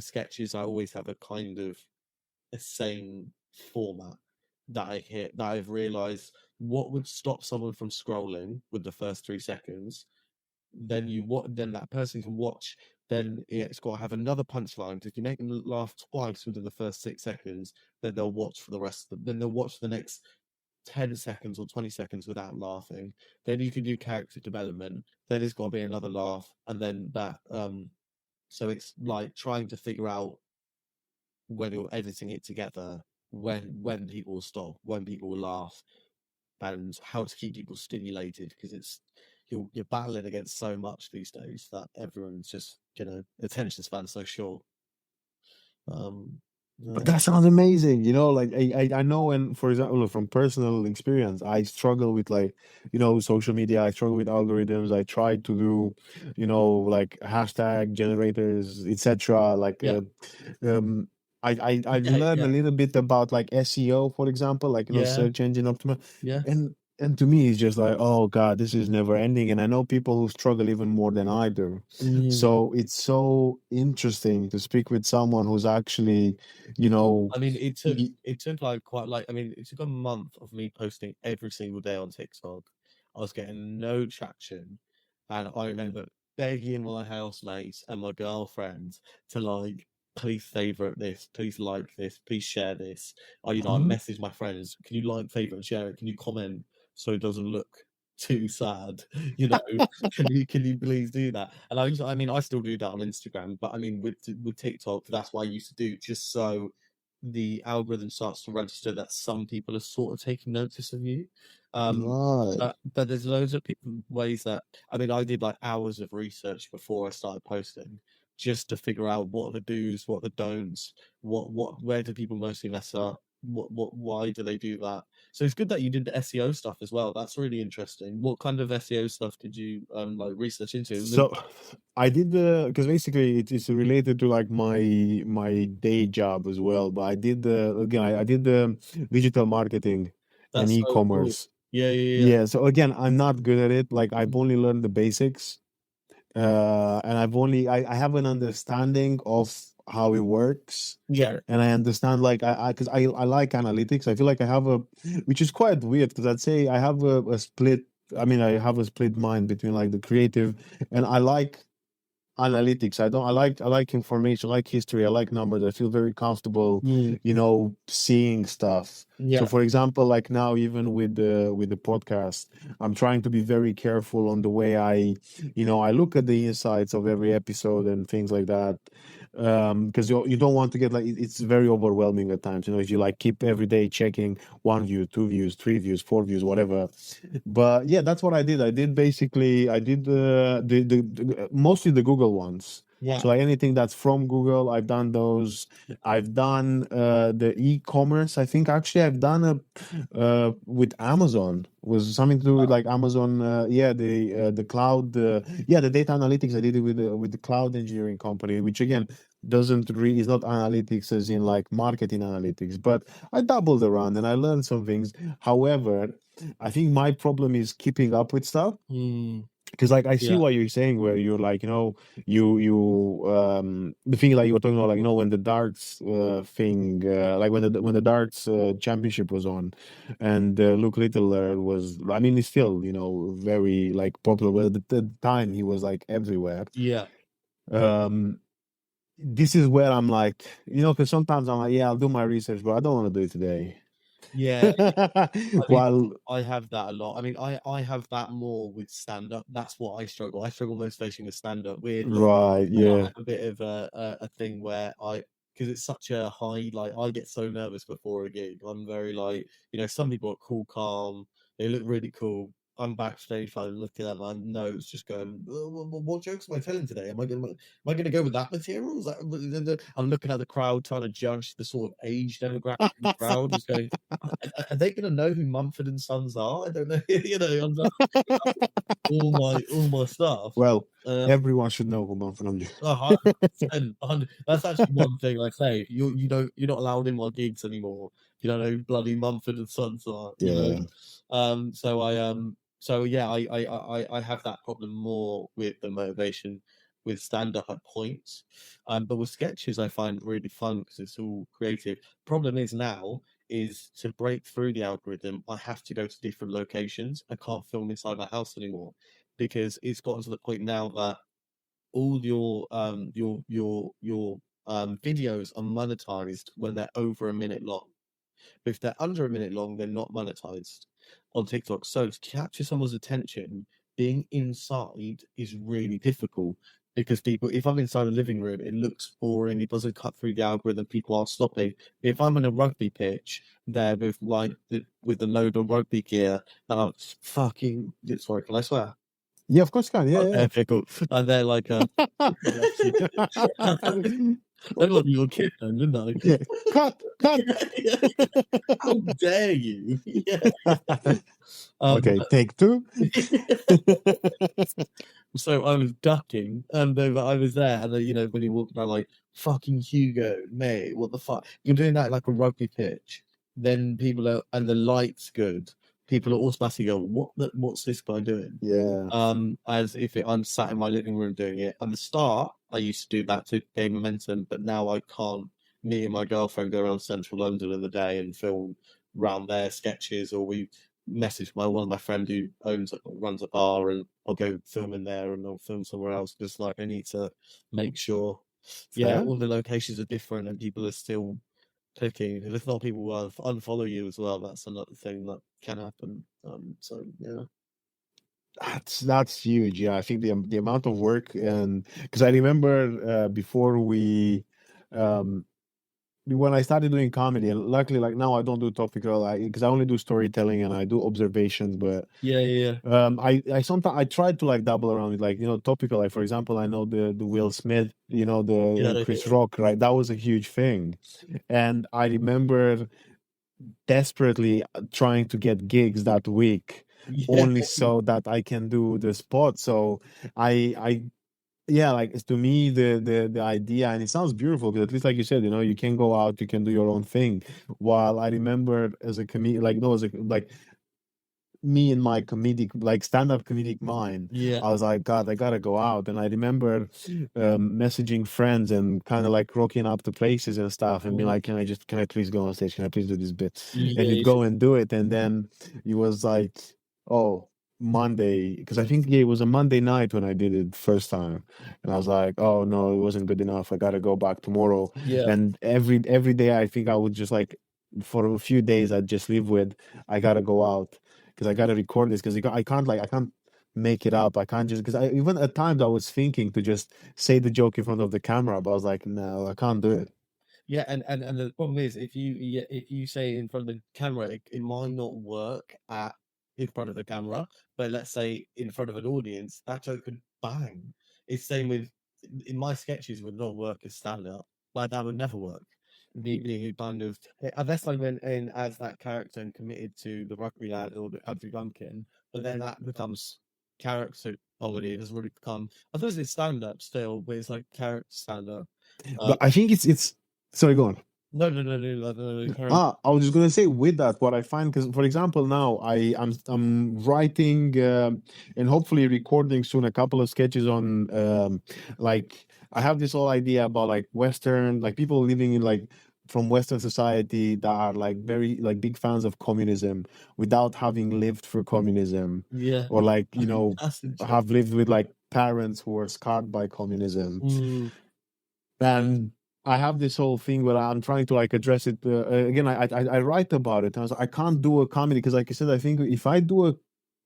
sketches, I always have a kind of a same format that I hit, that I've realized what would stop someone from scrolling with the first 3 seconds. Then that person can watch. Then it's got to have another punchline. If you make them laugh twice within the first 6 seconds, then they'll watch for the rest of then they'll watch the next 10 seconds or 20 seconds without laughing. Then you can do character development. Then it's got to be another laugh, and then that. So it's like trying to figure out when you're editing it together, when people will stop, when people will laugh, and how to keep people stimulated, because you're battling against so much these days that everyone's just attention span so short. But Yeah, that sounds amazing. Like I know, and for example, from personal experience, I struggle with like, social media. I struggle with algorithms. I try to do, like hashtag generators, etc. Like, yeah, um, I've yeah, learned yeah, a little bit about like SEO, for example, like yeah, search engine optimize, yeah, and and to me, it's just like, oh God, this is never ending. And I know people who struggle even more than I do. Mm. So it's so interesting to speak with someone who's actually, you know, I mean, y- it took like quite like I mean, it took a month of me posting every single day on TikTok. I was getting no traction, and I remember begging my housemates and my girlfriend to like, please favorite this, please like this, please share this. I Mhm. message my friends, can you like, favorite, and share it? Can you comment so it doesn't look too sad? You know, can you please do that? And I mean, I still do that on Instagram, but I mean, with TikTok, that's what I used to do, just so the algorithm starts to register that some people are sort of taking notice of you. Um, Right. but there's loads of people, ways that I mean, I did like hours of research before I started posting, just to figure out what are the do's, what are the don'ts, where do people mostly mess up, why do they do that? So it's good that you did the SEO stuff as well. That's really interesting. What kind of SEO stuff did you like research into? So I did because basically it's related to like my day job as well. But I did the again I did the digital marketing and That's so cool. e-commerce. Yeah, yeah, yeah. Yeah. So again, I'm not good at it. Like I've only learned the basics, and I have an understanding of how it works, Yeah. and I understand like because I like analytics. I feel like I have a, which is quite weird because I'd say I have a split. I mean, I have a split mind between like the creative, and I like analytics. I like information, I like history, I like numbers. I feel very comfortable, Mm, seeing stuff. So yeah. for example, like now even with the podcast, I'm trying to be very careful on the way I look at the insights of every episode and things like that. Because you don't want to get like it's very overwhelming at times, if you like keep every day checking one view, two views, three views, four views, whatever. But yeah, that's what I did. I did mostly the Google ones. Yeah. So like anything that's from Google, I've done those. I've done the e-commerce. I think actually I've done a with Amazon, was something to do with like Amazon. Yeah, the cloud. Yeah, the data analytics. I did it with the cloud engineering company, which again doesn't really is not analytics as in like marketing analytics, but I dabbled around and I learned some things. However, I think my problem is keeping up with stuff Mm, because like I see yeah. what you're saying where you're like the thing like you were talking about like when the darts thing like when the darts championship was on and Luke Littler was, I mean, he's still very like popular, but at the time he was like everywhere. Yeah. um this is where I'm like, because sometimes I'm like, yeah, I'll do my research, but I don't want to do it today. Yeah. I mean, While I have that a lot. I mean, I have that more with stand up. That's what I struggle. I struggle most facing with stand up, weirdly. right, And I yeah. have a bit of a thing where because it's such a high, like I get so nervous before a gig. I'm very like, some people are cool, calm. They look really cool. I'm backstage, like looking at my notes, just going, what jokes am I telling today? Am I going to go with that material? I'm looking at the crowd, trying to judge the sort of age demographic of the crowd. Just going, are they going to know who Mumford and Sons are? I don't know. I'm not all my stuff. Well, Um, everyone should know who Manfred. 100%, 100. That's actually one thing I say. You're not allowed in my gigs anymore. You don't know who bloody Mumford and Sons are. Yeah. So yeah, I have that problem more with the motivation with stand up at points. But with sketches, I find really fun because it's all creative. Problem is now is to break through the algorithm, I have to go to different locations. I can't film inside my house anymore because it's gotten to the point now that all your videos are monetized when they're over a minute long. But if they're under a minute long, they're not monetized on TikTok. So to capture someone's attention, being inside is really difficult because people, if I'm inside a living room, it looks boring. It doesn't cut through the algorithm. People aren't stopping. If I'm on a rugby pitch there with with the load of rugby gear, and I'm fucking sorry, can I swear? Yeah, of course you can. Okay, Yeah, pickle. And they're like, bless you. yeah. I thought you were kidding, didn't I? Yeah. Cut, cut. Yeah, yeah. How dare you? Yeah. Okay, But take two. so I was ducking, and then I was there, and then, when he walked around like fucking Hugo, mate, what the fuck? You're doing that like a rugby pitch. Then people are, and the light's good. people automatically go, what's this guy doing? Yeah. As if I'm sat in my living room doing it. At the start, I used to do that to gain momentum, but now I can't. Me and my girlfriend go around central London in the day and film round their sketches, or we message one of my friend who runs a bar, and I'll go film in there and I'll film somewhere else, because like I need to make sure, yeah, Fair. all the locations are different and people are still clicking. And if not, people will unfollow you as well. That's another thing that can happen. So yeah. That's huge. Yeah, I think the amount of work, and because I remember before um when I started doing comedy, and luckily, like now I don't do topical, because I only do storytelling and I do observations. But Yeah, yeah, I sometimes I tried to like double around with, like, topical. Like, for example, I know the Will Smith, yeah, the yeah, Chris Rock, right? That was a huge thing, and I remember desperately trying to get gigs that week, yeah, only so that I can do the spot. So I yeah, like, it's, to me, the idea, and it sounds beautiful, because at least, like you said, you can go out, you can do your own thing. While I remember as a comedian, like, no, as a, like, me in my comedic, like, stand-up comedic mind, yeah. I was like, God, I gotta go out. And I remember messaging friends and kind of like rocking up to places and stuff, and being Mhm. like, can I please go on stage, can I please do this bit? And you'd Yeah, go and do it, and then it was like, oh, Monday, because I think, yeah, it was a Monday night when I did it first time, and I was like, oh no, it wasn't good enough, I gotta go back tomorrow. yeah. And every day, I think I would just, like, for a few days, I'd just live with, I gotta go out, because I gotta record this, because I can't make it up. I can't just, because I, even at times, I was thinking to just say the joke in front of the camera, but I was like, no, I can't do it. Yeah, and the problem is, if you say in front of the camera, it might not work at in front of the camera, but let's say in front of an audience, that joke could bang. It's same with in my sketches would not work as stand up. Like that would never work. The kind of unless I went in as that character and committed to the rugby lad or the country bumpkin, but then that becomes character comedy. It doesn't really become. I suppose it's stand up still, but it's like character stand up. But I think it's sorry, go on. No, carry on. I was just gonna say, with that, what I find, because, for example, now I'm writing, and hopefully recording soon a couple of sketches on, like, I have this whole idea about, like, Western, like, people living in, like, from Western society, that are, like, very, like, big fans of communism without having lived through communism, Yeah, or, like, that's interesting. have lived with, like, parents who were scarred by communism. Mm, And I have this whole thing where I'm trying to, like, address it. Again, I write about it. And I was like, I can't do a comedy, because, like I said, I think if I do a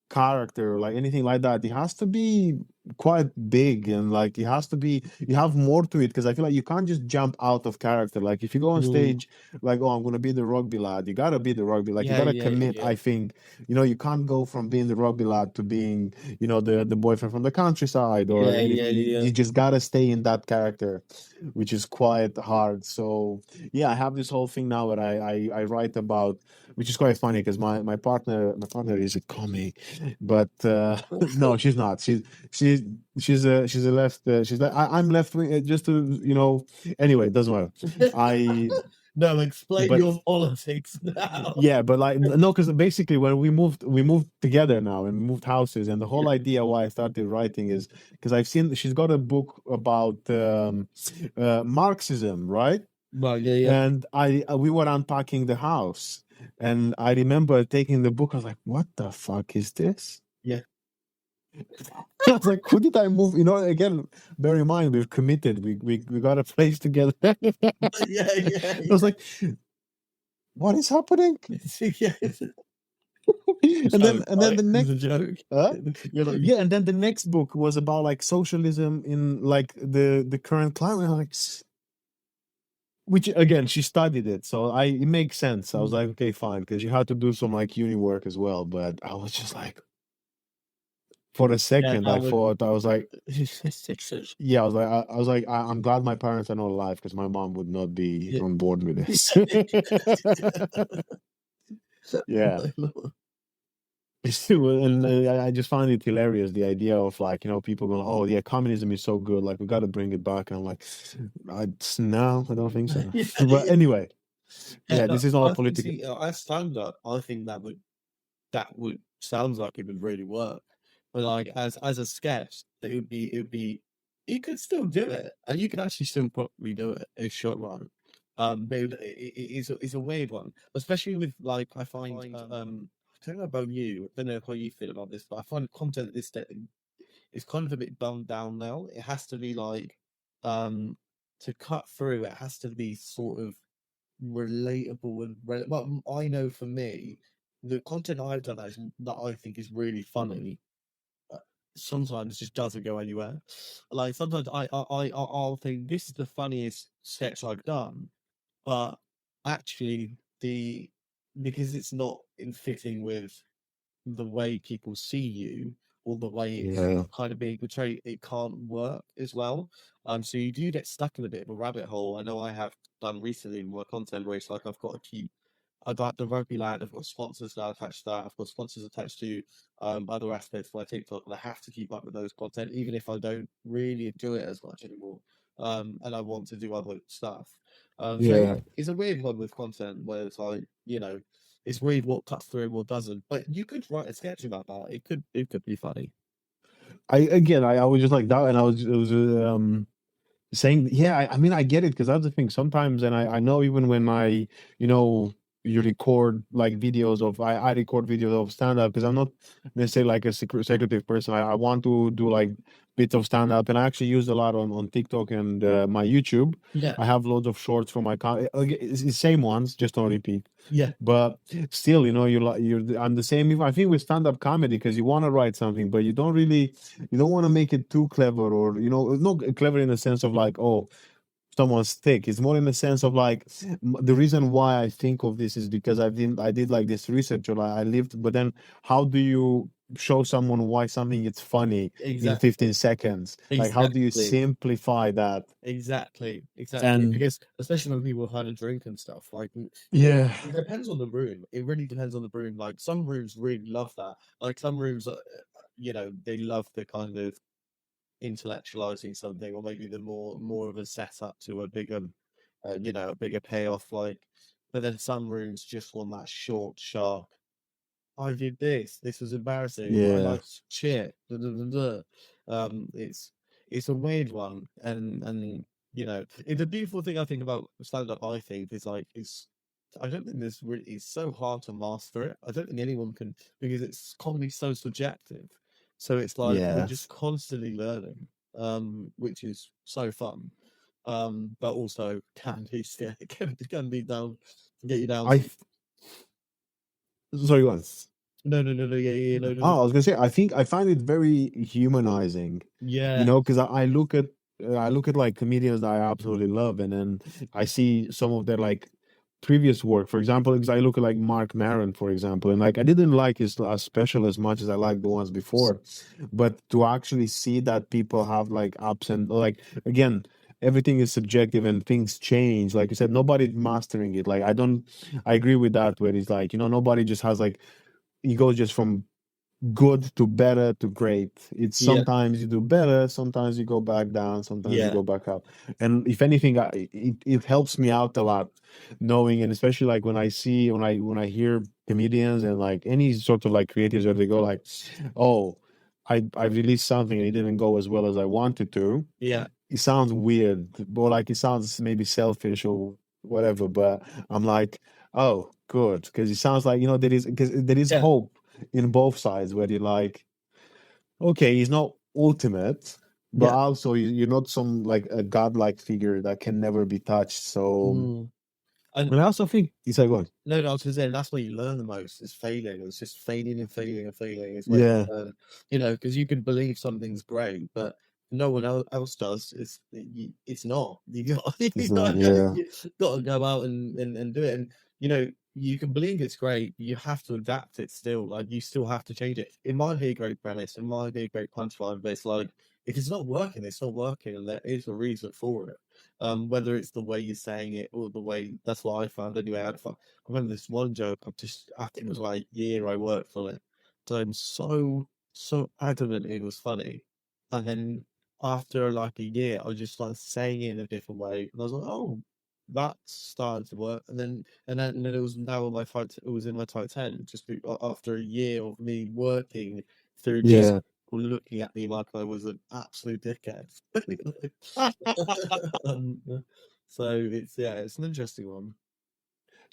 character, like anything like that, it has to be quite big, and, like, it has to be, you have more to it, because I feel like you can't just jump out of character. Like, if you go on mm. stage, like, oh, I'm gonna be the rugby lad, you gotta be the rugby, like, you Yeah, gotta yeah, commit. yeah, I think, you can't go from being the rugby lad to being, the boyfriend from the countryside, or yeah, anything. yeah, you, yeah. you just gotta stay in that character, which is quite hard. So yeah, I have this whole thing now where I write about, which is quite funny, because my partner is a comic, but no, she's not. She's she's a left. She's like, I'm left wing. Just to, anyway, it doesn't matter. I No, explain but your politics now. yeah, but, like, no, because basically, when we moved together now, and we moved houses, and the whole idea why I started writing is because I've seen she's got a book about Marxism, right? Right, yeah, yeah, And we were unpacking the house, and I remember taking the book. I was like, "What the fuck is this?" yeah, I was like, "Who did I move?" Again, bear in mind, we've committed. We got a place together. I yeah, yeah, was yeah. like, "What is happening?" Yeah, it's a and then joke, and then right? the It's next a joke. huh? You're like, Yeah, and then the next book was about, like, socialism in, like, the current climate. I was like, which, again, she studied it, so it makes sense. I was like, okay, fine, because you had to do some, like, uni work as well. But I was just like, for a yeah, second, I that would. thought, I was like, yeah, I'm glad my parents are not alive, because my mom would not be Yeah. on board with this. Yeah. And I just find it hilarious, the idea of, like, people going, oh yeah, communism is so good, like, we got to bring it back. And I'm like, no, I don't think so. Yeah, But yeah. anyway, Yeah, yeah, no, this is all I think political. see, I stand up. I think that would. that would sounds like it would really work. But like as a sketch, it would be you could still do it, and you could actually still probably do it in short run. But it's a weird one, especially with like I find I don't know about you, I don't know how you feel about this, but I find content this day is kind of a bit dumbed down now. It has to be like to cut through. It has to be sort of relatable and well, I know for me, the content I've done that I think is really funny uh, sometimes just doesn't go anywhere. Like sometimes I'll think this is the funniest sketch I've done, but actually the because it's not in fitting with the way people see you or the way it's Yeah. kind of being portrayed, it can't work as well. So you do get stuck in a bit of a rabbit hole. I know I have done recently in my content where it's like I've got to keep I got the rugby land, I've got sponsors now attached to that, I've got sponsors attached to other aspects of my TikTok, and I have to keep up with those content, even if I don't really enjoy it as much anymore. And I want to do other stuff. So Yeah. it's a weird one with content where it's like, it's weird what cuts through and what doesn't. But you could write a sketch about that. It could be funny. I was just like that, and it was saying, yeah, I mean, I get it because that's the thing sometimes, and I know even when you know, you record like videos of, I record videos of stand up because I'm not necessarily like a secretive person. I want to do like bits of stand up, and I actually use a lot on TikTok and my YouTube. Yeah, I have loads of shorts from my it's the same ones, just on repeat. yeah, But still, you know, I'm the same. I think with stand up comedy because you want to write something, but you don't want to make it too clever, or not clever in the sense of like, oh, someone's thick. It's more in the sense of like, the reason why I think of this is because I did like this research, or I lived. But then, how do you show someone why something is funny in exactly, 15 seconds? Like, how do you exactly. simplify that? Exactly. And Because especially when people have a drink and stuff, like yeah, it depends on the room. It really depends on the room. Like some rooms really love that. Like some rooms, they love the kind of intellectualizing something, or maybe the more of a setup to a bigger, a bigger payoff. Like, but then some rooms just want that short, sharp. I did this. This was embarrassing. My yeah, life's shit. Duh, duh, duh, duh. It's a weird one, and the beautiful thing I think about stand up, I think, is like I don't think this really it's so hard to master it. I don't think anyone can because it's comedy so subjective. So it's like you're just yes. constantly learning, which is so fun. But also can be yeah, it can be down get you down. I Sorry, once. No, no, no, no, yeah, yeah, no, no, no. Oh, I was gonna say, I find it very humanizing, Yeah, because I look at like comedians that I absolutely love, and then I see some of their like previous work. For example, because I look at like Mark Maron, for example, and like I didn't like his special as much as I liked the ones before, but to actually see that people have like ups and like again. Everything is subjective and things change. Like you said, nobody's mastering it. Like I agree with that. Where it's like, nobody just has like, you go just from good to better to great. It's yeah, sometimes you do better, sometimes you go back down, sometimes you yeah, go back up. And if anything, it helps me out a lot knowing, and especially like when I see, when I hear comedians and like any sort of like creatives where they go like, oh, I released something and it didn't go as well as I wanted to. yeah, It sounds weird, or like it sounds maybe selfish or whatever, but I'm like, oh, good, because it sounds like, because there is yeah, hope in both sides, where you're like, okay, he's not ultimate, but yeah. also you're not some like a godlike figure that can never be touched. So, Mm. And and I also think it's like, what? no, no, I was gonna say that's where you learn the most is failing. It's just failing and failing and failing. It's where Yeah, you learn, because you can believe something's great, but no one else does. It's not. You got it's not. Yeah, you got to go out and do it. And you can believe it's great. You have to adapt it still. Like you still have to change it. It might be a great premise. It might be a great punchline, but it's like if it's not working, it's not working, and there is a reason for it. Whether it's the way you're saying it or the way that's what I found anyway. I remember this one joke. I think it was like a year I worked on it. So I'm so adamant it was funny, and then after like a year, I was just like saying it in a different way, and I was like, oh. that started to work, and then it was now in my it was in my top 10 just after a year of me working through just Yeah. looking at me like I was an absolute dickhead. um, so it's yeah, it's an interesting one.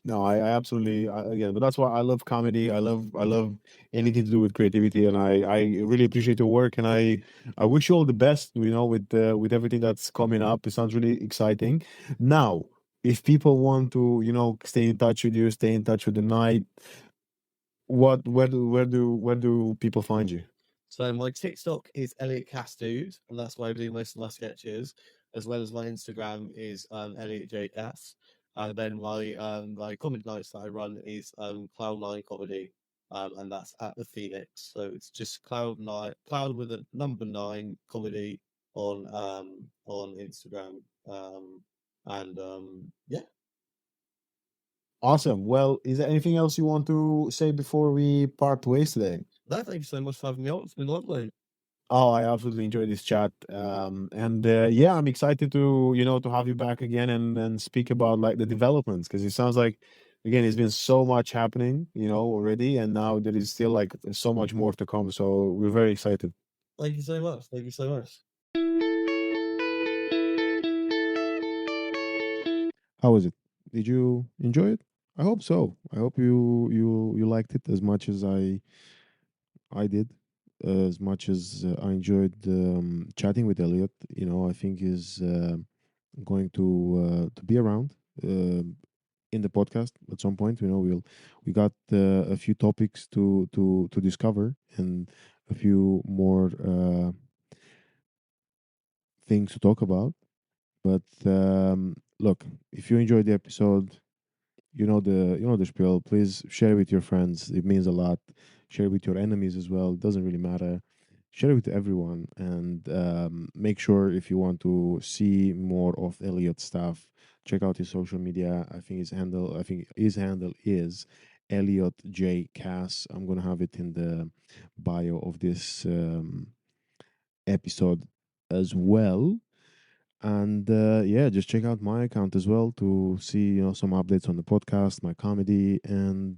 No, I absolutely again, but that's why I love comedy. I love anything to do with creativity, and I really appreciate your work, and I wish you all the best. With everything that's coming up, it sounds really exciting. Now, if people want to stay in touch with you, stay in touch with the night, what where do people find you? So my TikTok is Elliott Cass Dude, and that's where I do most of my sketches, as well as my Instagram is Elliott J Cass. And then my comedy nights that I run is Cloud9 Comedy, and that's at the Phoenix. So it's just Cloud9, Cloud with a number 9 comedy on Instagram. And yeah, Awesome. Well, is there anything else you want to say before we part ways today? no, thank you so much for having me on. It's been lovely. Oh, I absolutely enjoyed this chat. And yeah, I'm excited to have you back again and speak about like the developments because it sounds like again it's been so much happening, already, and now there is still like so much more to come. So we're very excited. Thank you so much. Thank you so much. How was it? Did you enjoy it? I hope so. I hope you liked it as much as I did. As much as I enjoyed chatting with Elliot, I think is going to be around in the podcast at some point. We got a few topics to discover and a few more things to talk about. But look, if you enjoyed the episode, you know the spiel. Please share with your friends. It means a lot. Share with your enemies as well. It doesn't really matter. Share it with everyone, and make sure if you want to see more of Elliot's stuff, check out his social media. I think his handle is Elliot J Cass. I'm gonna have it in the bio of this episode as well. And yeah, just check out my account as well to see some updates on the podcast, my comedy, and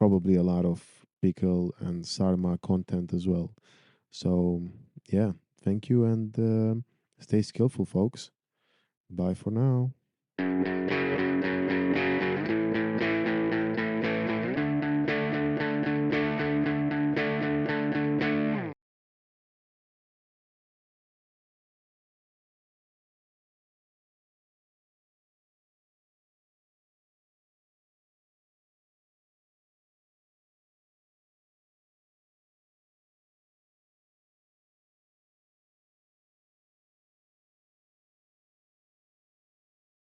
probably a lot of Pickle and Sarma content as well. So yeah, thank you and stay skillful, folks. Bye for now.